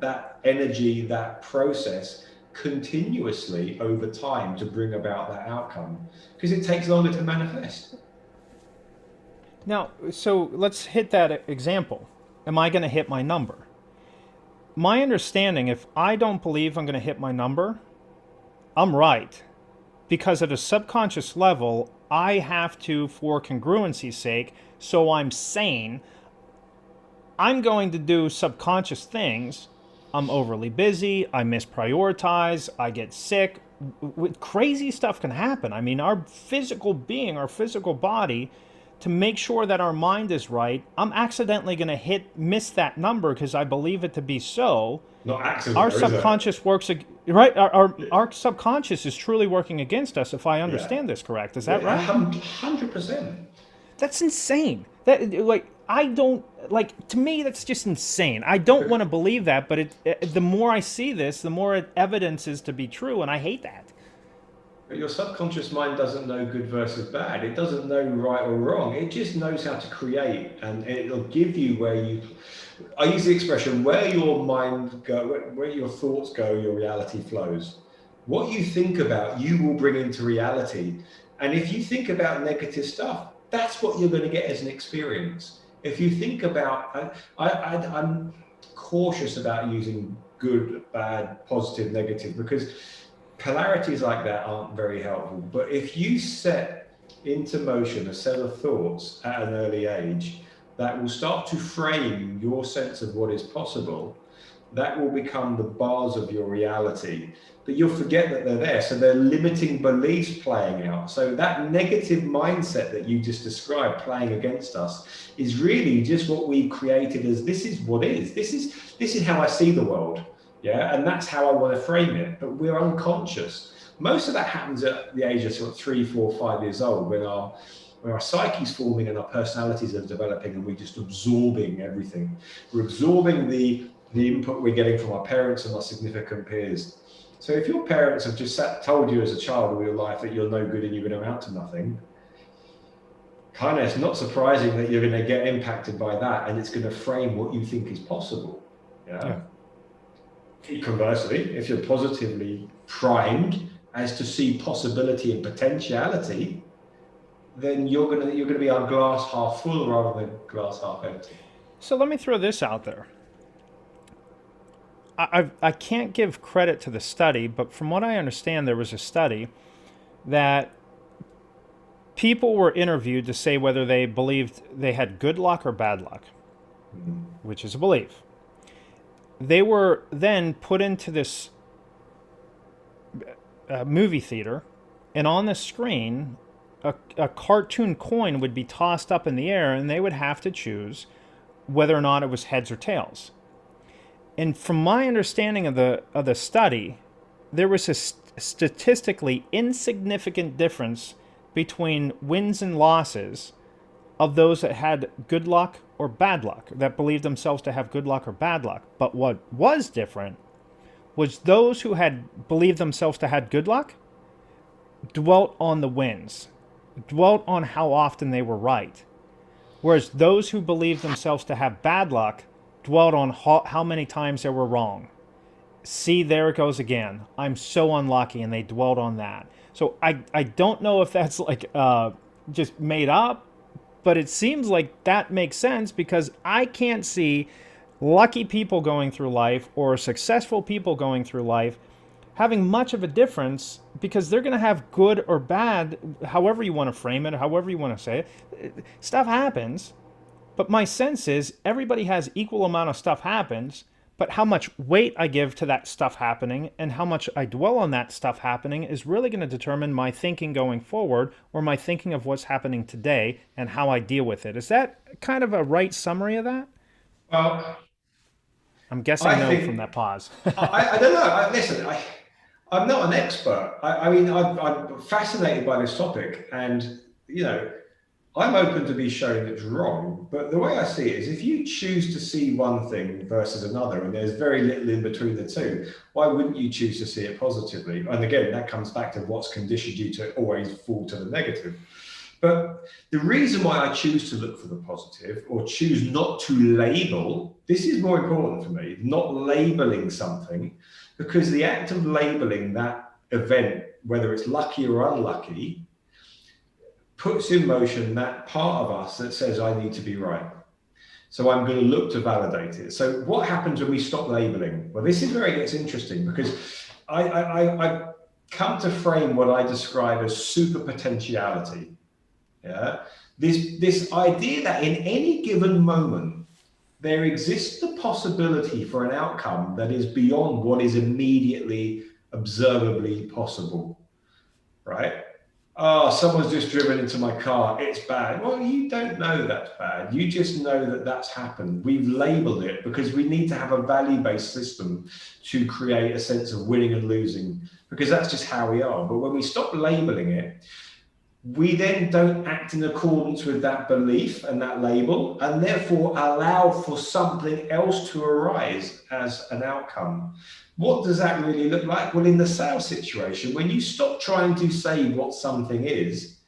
that energy, that process continuously over time to bring about that outcome, because it takes longer to manifest. Now, so let's hit that example. Am I going to hit my number? My understanding, if I don't believe I'm going to hit my number, I'm right. Because at a subconscious level, I have to, for congruency's sake, so I'm sane, I'm going to do subconscious things. I'm overly busy, I misprioritize, I get sick. Crazy stuff can happen. I mean, our physical being, our physical body, to make sure that our mind is right, I'm accidentally going to miss that number because I believe it to be so. Not accident. Our subconscious works, right? Our subconscious is truly working against us, if I understand this correct. Is that right? 100%. That's insane. I don't, to me, that's just insane. I don't want to believe that, but the more I see this, the more evidence is to be true, and I hate that. But your subconscious mind doesn't know good versus bad. It doesn't know right or wrong. It just knows how to create, and it'll give you I use the expression, where your mind go, where your thoughts go, your reality flows. What you think about, you will bring into reality. And if you think about negative stuff, that's what you're going to get as an experience. If you think about, I'm cautious about using good, bad, positive, negative, because polarities like that aren't very helpful. But if you set into motion a set of thoughts at an early age that will start to frame your sense of what is possible, that will become the bars of your reality. But you'll forget that they're there. So they're limiting beliefs playing out. So that negative mindset that you just described playing against us is really just what we've created as this is what is. This is how I see the world. Yeah, and that's how I want to frame it. But we're unconscious. Most of that happens at the age of sort of 3, 4, 5 years old, when our where our psyche's forming and our personalities are developing, and we're just absorbing everything. We're absorbing the input we're getting from our parents and our significant peers. So if your parents have just told you as a child all your life that you're no good and you're going to amount to nothing, kind of it's not surprising that you're going to get impacted by that, and it's going to frame what you think is possible. Yeah. Conversely, if you're positively primed as to see possibility and potentiality, then you're gonna be on glass half full rather than glass half empty. So let me throw this out there. I can't give credit to the study, but from what I understand, there was a study that people were interviewed to say whether they believed they had good luck or bad luck, which is a belief. They were then put into this movie theater, and on the screen, a cartoon coin would be tossed up in the air, and they would have to choose whether or not it was heads or tails. And from my understanding of the study, there was a statistically insignificant difference between wins and losses of those that had good luck or bad luck, that believed themselves to have good luck or bad luck. But what was different was those who had believed themselves to have good luck dwelt on the wins, dwelt on how often they were right. Whereas those who believed themselves to have bad luck dwelt on how many times they were wrong. See, there it goes again. I'm so unlucky, and they dwelt on that. So I don't know if that's like just made up, but it seems like that makes sense, because I can't see lucky people going through life or successful people going through life having much of a difference, because they're going to have good or bad, however you want to frame it, or however you want to say it. Stuff happens, but my sense is everybody has equal amount of stuff happens, but how much weight I give to that stuff happening and how much I dwell on that stuff happening is really going to determine my thinking going forward, or my thinking of what's happening today and how I deal with it. Is that kind of a right summary of that? Well, I'm guessing no from that pause. I don't know. Listen, I'm not an expert. I mean, I'm fascinated by this topic, and I'm open to be shown it's wrong. But the way I see it is, if you choose to see one thing versus another, and there's very little in between the two, why wouldn't you choose to see it positively? And again, that comes back to what's conditioned you to always fall to the negative. But the reason why I choose to look for the positive, or choose not to label, this is more important for me, not labeling something, because the act of labeling that event, whether it's lucky or unlucky, puts in motion that part of us that says, I need to be right. So I'm going to look to validate it. So what happens when we stop labeling? Well, this is where it gets interesting, because I come to frame what I describe as super potentiality. Yeah, this idea that in any given moment, there exists the possibility for an outcome that is beyond what is immediately observably possible, right? Oh, someone's just driven into my car, it's bad. Well, you don't know that's bad. You just know that that's happened. We've labeled it because we need to have a value-based system to create a sense of winning and losing, because that's just how we are. But when we stop labeling it, we then don't act in accordance with that belief and that label, and therefore allow for something else to arise as an outcome. What does that really look like? Well, in the sales situation, when you stop trying to say what something is,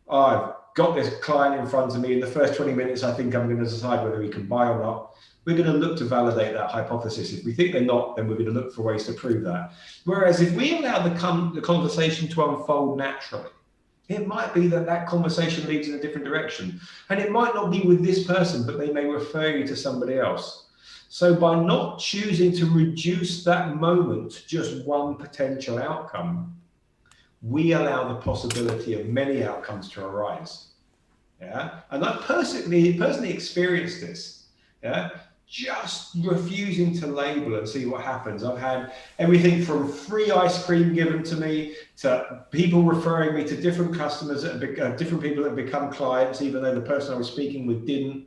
oh, I've got this client in front of me, in the first 20 minutes, I think I'm going to decide whether we can buy or not. We're going to look to validate that hypothesis. If we think they're not, then we're going to look for ways to prove that. Whereas if we allow the conversation to unfold naturally, it might be that that conversation leads in a different direction. And it might not be with this person, but they may refer you to somebody else. So by not choosing to reduce that moment to just one potential outcome, we allow the possibility of many outcomes to arise. Yeah. And I personally experienced this. Yeah. Just refusing to label and see what happens. I've had everything from free ice cream given to me, to people referring me to different customers, different people that have become clients, even though the person I was speaking with didn't.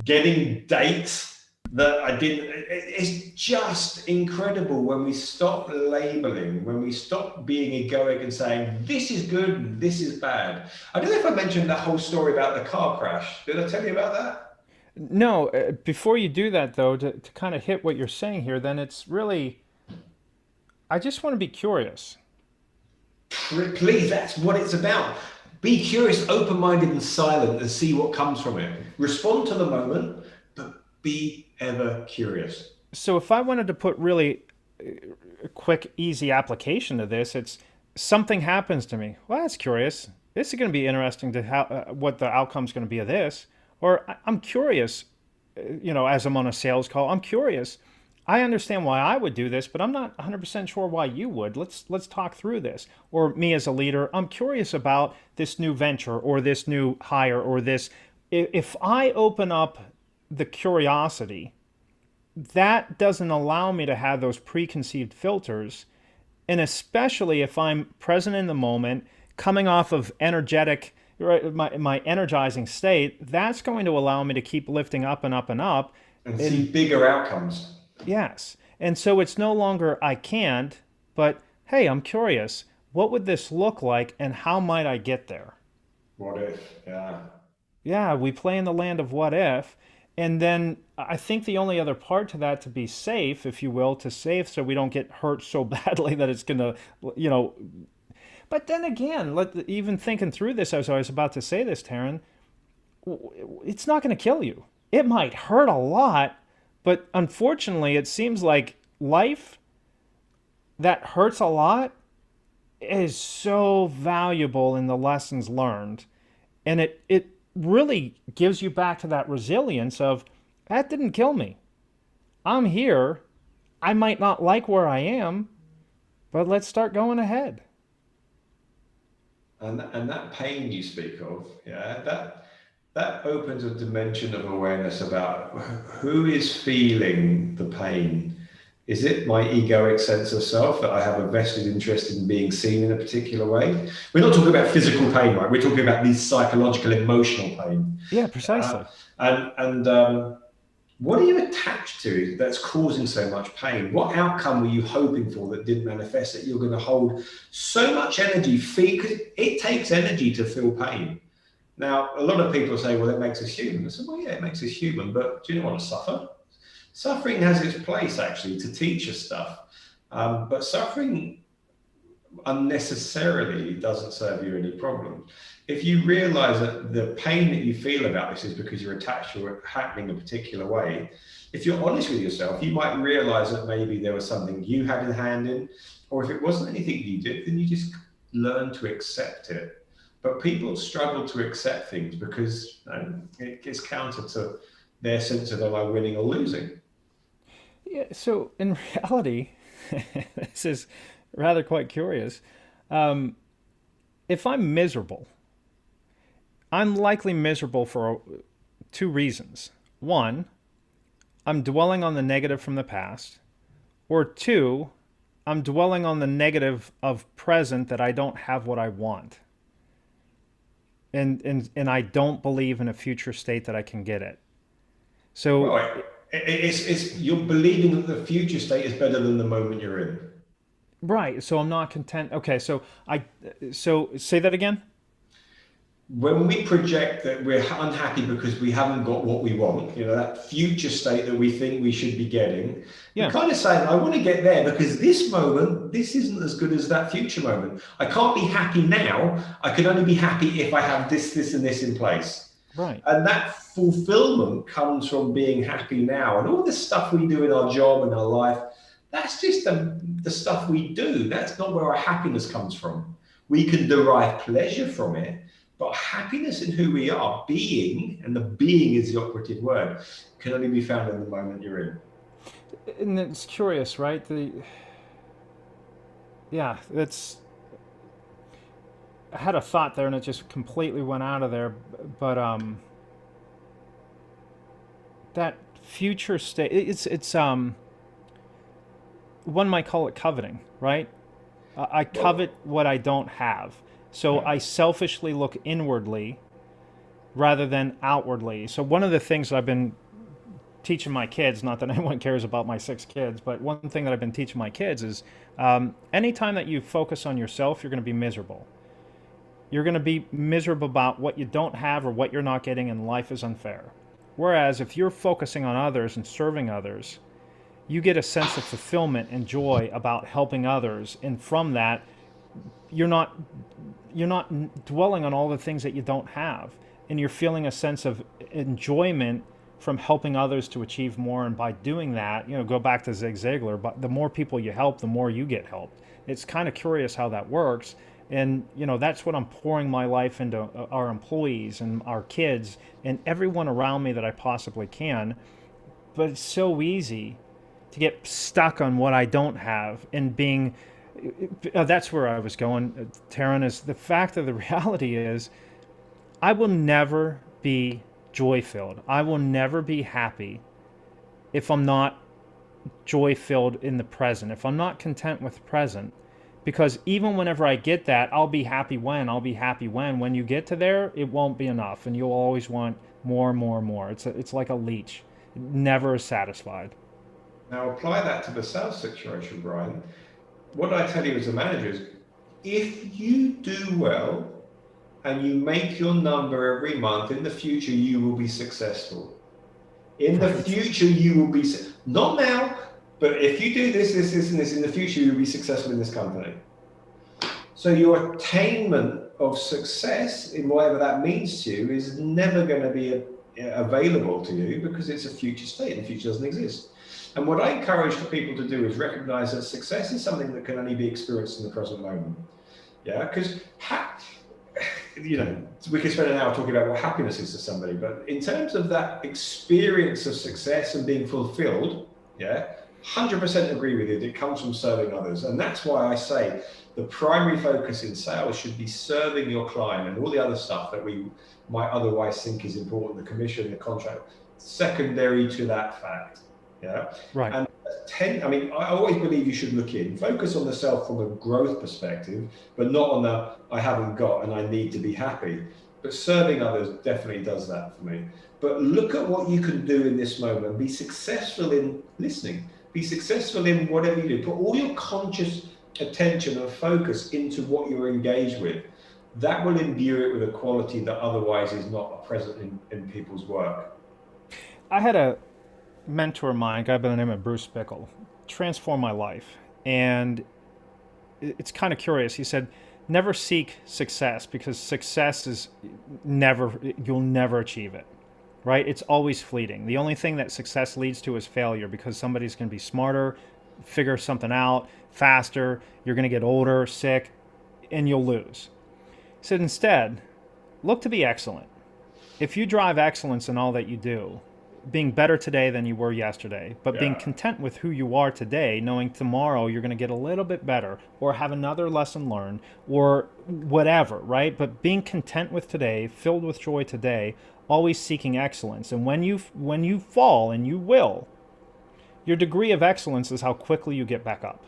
Getting dates that I didn't. It's just incredible when we stop labeling, when we stop being egoic and saying this is good and this is bad. I don't know if I mentioned that whole story about the car crash. Did I tell you about that? No, before you do that though, to kind of hit what you're saying here, then it's really, I just want to be curious. Please, that's what it's about. Be curious, open minded, and silent and see what comes from it. Respond to the moment, but be ever curious. So if I wanted to put really a quick, easy application to this, it's something happens to me. Well, that's curious. This is going to be interesting to how what the outcome's going to be of this. Or I'm curious, as I'm on a sales call, I'm curious. I understand why I would do this, but I'm not 100% sure why you would. Let's talk through this. Or me as a leader, I'm curious about this new venture or this new hire or this. If I open up the curiosity, that doesn't allow me to have those preconceived filters. And especially if I'm present in the moment, coming off of energetic, right, my energizing state, that's going to allow me to keep lifting up and up and up. And see And bigger outcomes. yes. And so it's no longer I can't, but hey, I'm curious. What would this look like and how might I get there? What if? Yeah. Yeah, we play in the land of what if. And then I think the only other part to that to be safe, if you will, to save so we don't get hurt so badly that it's going to, you know. But then again, even thinking through this as I was about to say this, Taryn, it's not going to kill you. It might hurt a lot, but unfortunately, it seems like life that hurts a lot is so valuable in the lessons learned. And it really gives you back to that resilience of that didn't kill me. I'm here. I might not like where I am, but let's start going ahead. And that pain you speak of, yeah, that opens a dimension of awareness about who is feeling the pain. Is it my egoic sense of self that I have a vested interest in being seen in a particular way? We're not talking about physical pain, right? We're talking about these psychological, emotional pain. Yeah, precisely. And what are you attached to that's causing so much pain? What outcome were you hoping for that didn't manifest that you're going to hold so much energy? Because it takes energy to feel pain. Now, a lot of people say, well, it makes us human. I said, well, yeah, it makes us human, but do you want to suffer? Suffering has its place, actually, to teach us stuff. But suffering unnecessarily doesn't serve you any problem. If you realize that the pain that you feel about this is because you're attached to it happening a particular way, if you're honest with yourself, you might realize that maybe there was something you had a hand in, or if it wasn't anything you did, then you just learn to accept it. But people struggle to accept things because it gets counter to their sense of am I winning or losing. Yeah, so in reality, this is rather quite curious. Um, if I'm miserable, I'm likely miserable for two reasons. One, I'm dwelling on the negative from the past. Or two, I'm dwelling on the negative of present that I don't have what I want. And I don't believe in a future state that I can get it. So, Well, it's you're believing that the future state is better than the moment you're in. right, so I'm not content. Okay, so say that again. When we project that we're unhappy because we haven't got what we want, that future state that we think we should be getting, we're Yeah, kind of saying, I want to get there because this moment, this isn't as good as that future moment. I can't be happy now. I can only be happy if I have this, this, and this in place. right. And that fulfillment comes from being happy now. And all the stuff we do in our job and our life, that's just the stuff we do. That's not where our happiness comes from. We can derive pleasure from it, but happiness in who we are, being, and the being is the operative word, can only be found in the moment you're in. And it's curious, right? Yeah, that's I had a thought there and it just completely went out of there. But that future state, it's one might call it coveting, right? I Well, covet what I don't have. So yeah. I selfishly look inwardly rather than outwardly. So one of the things that I've been teaching my kids, not that anyone cares about my 6 kids, but one thing that I've been teaching my kids is anytime that you focus on yourself, you're going to be miserable. You're going to be miserable about what you don't have or what you're not getting, and life is unfair. Whereas if you're focusing on others and serving others, you get a sense of fulfillment and joy about helping others, and from that, you're not dwelling on all the things that you don't have, and you're feeling a sense of enjoyment from helping others to achieve more. And by doing that, go back to Zig Ziglar, but the more people you help, the more you get helped. It's kind of curious how that works. And that's what I'm pouring my life into our employees and our kids and everyone around me that I possibly can. But it's so easy to get stuck on what I don't have, and being that's where I was going, Taryn, is the fact of the reality is I will never be joy-filled. I will never be happy if I'm not joy-filled in the present, if I'm not content with the present. Because even whenever I get that, I'll be happy when. When you get to there, it won't be enough, and you'll always want more and more and more. It's like a leech. It never is satisfied. Now apply that to the sales situation, Brian. What I tell you as a manager is, if you do well and you make your number every month, in the future you will be successful. In the future you will be, not now, but if you do this, and this, in the future you'll be successful in this company. So your attainment of success, in whatever that means to you, is never going to be available to you, because it's a future state and the future doesn't exist. And what I encourage for people to do is recognize that success is something that can only be experienced in the present moment. Yeah, because we could spend an hour talking about what happiness is to somebody, but in terms of that experience of success and being fulfilled, 100% agree with you. It comes from serving others. And that's why I say the primary focus in sales should be serving your client, and all the other stuff that we might otherwise think is important, the commission, the contract, secondary to that fact. Yeah. Right. And I always believe you should focus on the self from a growth perspective, but not on the I haven't got and I need to be happy. But serving others definitely does that for me. But look at what you can do in this moment. Be successful in listening. Be successful in whatever you do. Put all your conscious attention and focus into what you're engaged with. That will imbue it with a quality that otherwise is not present in people's work. I had a mentor of mine, a guy by the name of Bruce Bickle, transformed my life. And it's kind of curious. He said, never seek success, because success is you'll never achieve it, right? It's always fleeting. The only thing that success leads to is failure, because somebody's going to be smarter, figure something out faster, you're going to get older, sick, and you'll lose. He said, instead, look to be excellent. If you drive excellence in all that you do, being better today than you were yesterday, but being content with who you are today, knowing tomorrow you're going to get a little bit better or have another lesson learned or whatever, right? But being content with today, filled with joy today, always seeking excellence. And when you fall, and you will, your degree of excellence is how quickly you get back up,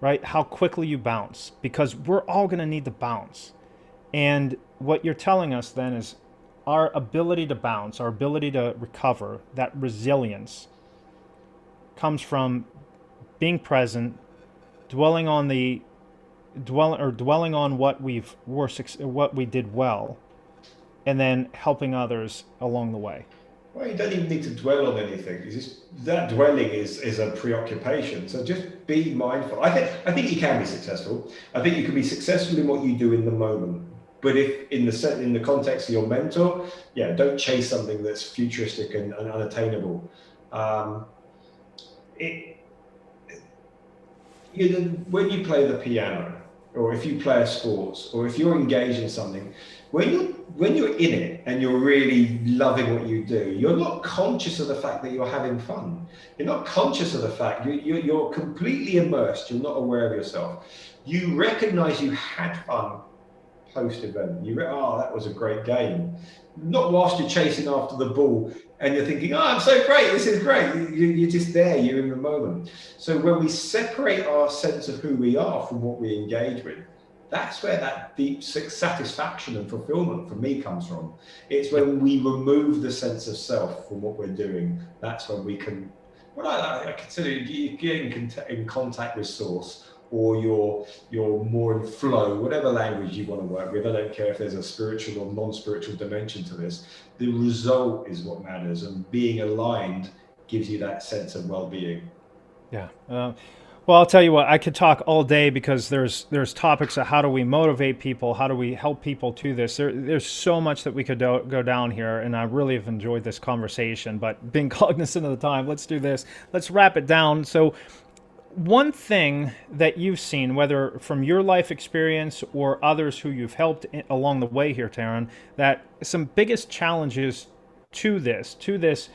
right? How quickly you bounce, because we're all going to need to bounce. And what you're telling us then is, our ability to bounce, our ability to recover, that resilience comes from being present, dwelling on what we did well, and then helping others along the way. Well, you don't even need to dwell on anything. That dwelling is a preoccupation. So just be mindful. I think you can be successful. I think you can be successful in what you do in the moment. But if in the context of your mentor, don't chase something that's futuristic and unattainable. When you play the piano, or if you play a sport, or if you're engaged in something, when you're in it and you're really loving what you do, you're not conscious of the fact that you're having fun. You're not conscious of the fact you're completely immersed. You're not aware of yourself. You recognize you had fun post-event. That was a great game. Not whilst you're chasing after the ball and you're thinking, I'm so great, this is great. You're just there, you're in the moment. So when we separate our sense of who we are from what we engage with, That's where that deep satisfaction and fulfillment for me comes from. It's when we remove the sense of self from what we're doing. That's when we can, well, I consider you getting in contact with source, or you're more in flow, whatever language you want to work with. I don't care if there's a spiritual or non-spiritual dimension to this. The result is what matters, and being aligned gives you that sense of well-being. Yeah. Well, I'll tell you what, I could talk all day because there's topics of how do we motivate people, how do we help people to this. There's so much that we could go down here, and I really have enjoyed this conversation. But being cognizant of the time, let's do this. Let's wrap it down. So, one thing that you've seen, whether from your life experience or others who you've helped along the way here, Taryn, that some biggest challenges to this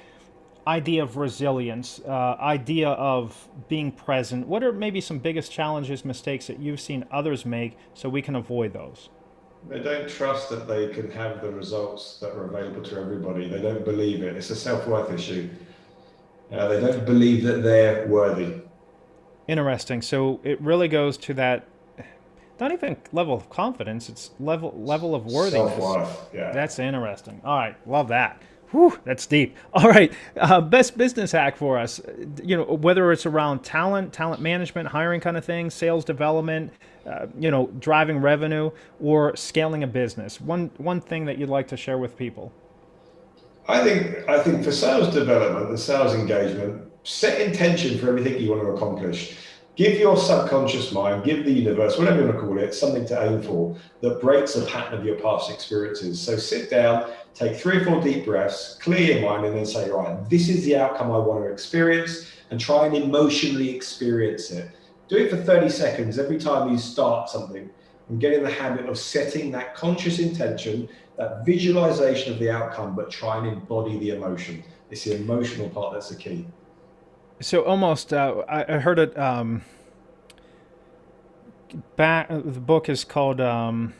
idea of resilience, idea of being present. What are maybe some biggest challenges, mistakes that you've seen others make so we can avoid those? They don't trust that they can have the results that are available to everybody. They don't believe it. It's a self-worth issue. They don't believe that they're worthy. Interesting. So it really goes to that, not even level of confidence, it's level of worthiness. Self-worth, yeah. That's interesting. All right, love that. Whew, that's deep. All right, best business hack for us. Whether it's around talent management, hiring kind of thing, sales development, driving revenue, or scaling a business. One thing that you'd like to share with people. I think for sales development and sales engagement, set intention for everything you want to accomplish. Give your subconscious mind, give the universe, whatever you want to call it, something to aim for that breaks the pattern of your past experiences. So sit down, take 3 or 4 deep breaths, clear your mind, and then say, right, this is the outcome I want to experience, and try and emotionally experience it. Do it for 30 seconds every time you start something, and get in the habit of setting that conscious intention, that visualization of the outcome, but try and embody the emotion. It's the emotional part that's the key. So almost, I heard it. The book is called "The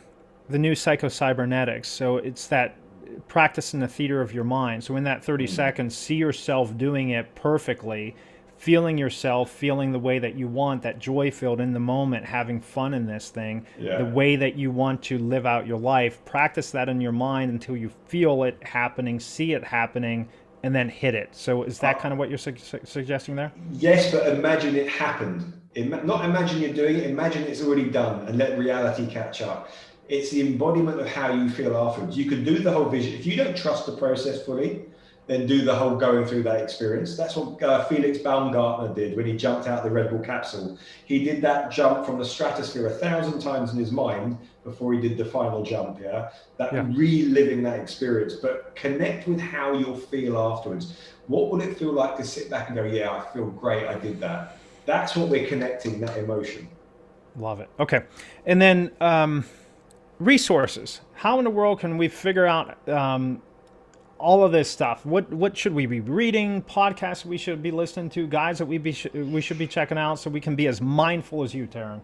New Psycho-Cybernetics." So it's that practice in the theater of your mind. So in that 30 seconds, see yourself doing it perfectly, feeling yourself, feeling the way that you want, that joy-filled in the moment, having fun in this thing, the way that you want to live out your life. Practice that in your mind until you feel it happening, see it happening, and then hit it. So is that kind of what you're suggesting there? Yes, but imagine it happened. Not imagine you're doing it, imagine it's already done, and let reality catch up. It's the embodiment of how you feel afterwards. You can do the whole vision. If you don't trust the process fully, then do the whole going through that experience. That's what Felix Baumgartner did when he jumped out of the Red Bull capsule. He did that jump from the stratosphere 1,000 times in his mind before he did the final jump, reliving that experience. But connect with how you'll feel afterwards. What would it feel like to sit back and go, yeah, I feel great, I did that. That's what we're connecting, that emotion. Love it. Okay. And then resources. How in the world can we figure out all of this stuff? What should we be reading? Podcasts we should be listening to? Guides that we should be checking out so we can be as mindful as you, Taryn?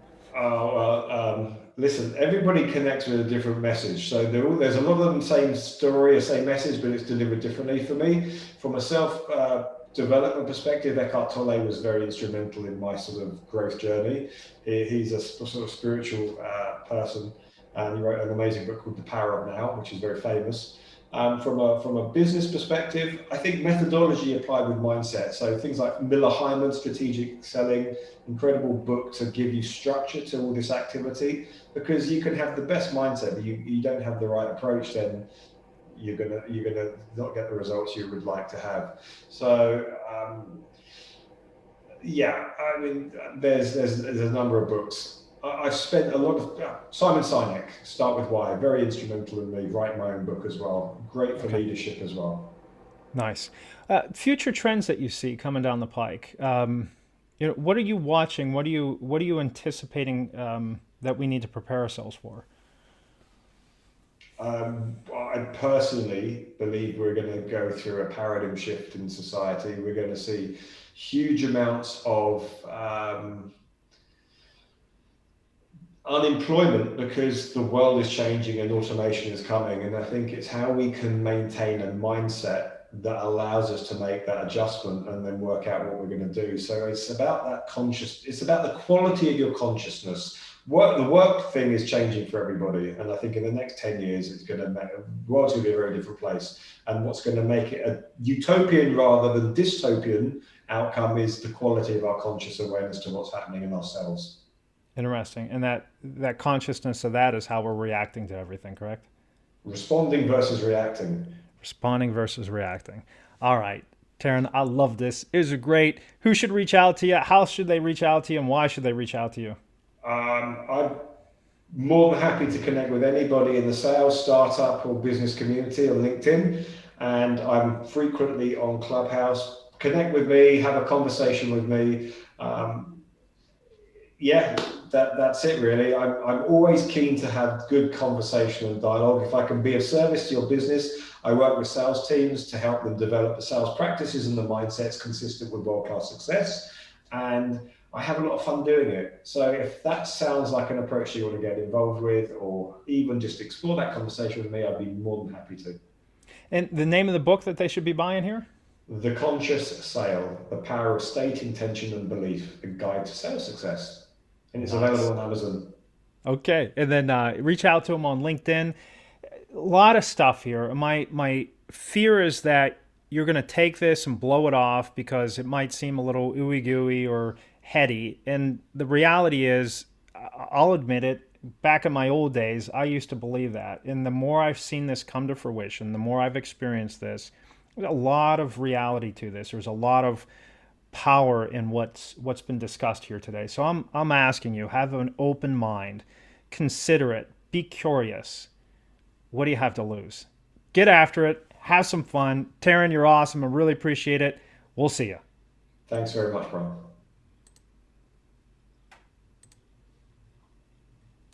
Listen, everybody connects with a different message. So there's a lot of them same story, same message, but it's delivered differently. For me, from a self-development perspective, Eckhart Tolle was very instrumental in my sort of growth journey. He's a sort of spiritual person, and he wrote an amazing book called The Power of Now, which is very famous. From a business perspective, I think methodology applied with mindset. So things like Miller Hyman, Strategic Selling, incredible book to give you structure to all this activity, because you can have the best mindset, but you don't have the right approach, then you're gonna not get the results you would like to have. So I mean, there's a number of books. I've spent a lot of Simon Sinek, Start With Why, very instrumental in me writing my own book as well. Great for leadership as well. Nice. Future trends that you see coming down the pike. What are you watching? What are you anticipating that we need to prepare ourselves for? I personally believe we're going to go through a paradigm shift in society. We're going to see huge amounts of unemployment because the world is changing and automation is coming. And I think it's how we can maintain a mindset that allows us to make that adjustment and then work out what we're going to do. So it's about that it's about the quality of your consciousness. The work thing is changing for everybody, and I think in the next 10 years, it's going to make the world's going to be a very different place. And what's going to make it a utopian rather than dystopian outcome is the quality of our conscious awareness to what's happening in ourselves. Interesting. And that consciousness of that is how we're reacting to everything, correct? Responding versus reacting. Responding versus reacting. All right. Taryn, I love this. It was great. Who should reach out to you? How should they reach out to you? And why should they reach out to you? I'm more than happy to connect with anybody in the sales, startup, or business community on LinkedIn. And I'm frequently on Clubhouse. Connect with me, have a conversation with me. Yeah, that's it really. I'm always keen to have good conversation and dialogue. If I can be of service to your business, I work with sales teams to help them develop the sales practices and the mindsets consistent with world-class success. And I have a lot of fun doing it. So if that sounds like an approach you want to get involved with, or even just explore that conversation with me, I'd be more than happy to. And the name of the book that they should be buying here? The Conscious Sale, The Power of State, Intention and Belief, a guide to sales success. And it's Nice. available on Amazon. Okay. And then reach out to them on LinkedIn. A lot of stuff here. My fear is that you're going to take this and blow it off because it might seem a little ooey gooey or heady. And the reality is, I'll admit it, back in my old days, I used to believe that. And the more I've seen this come to fruition, the more I've experienced this, there's a lot of reality to this. There's a lot of power in what's been discussed here today. So I'm asking you, have an open mind, consider it, be curious. What do you have to lose? Get after it, have some fun. Taryn, you're awesome. I really appreciate it. We'll see you. Thanks very much, Brian.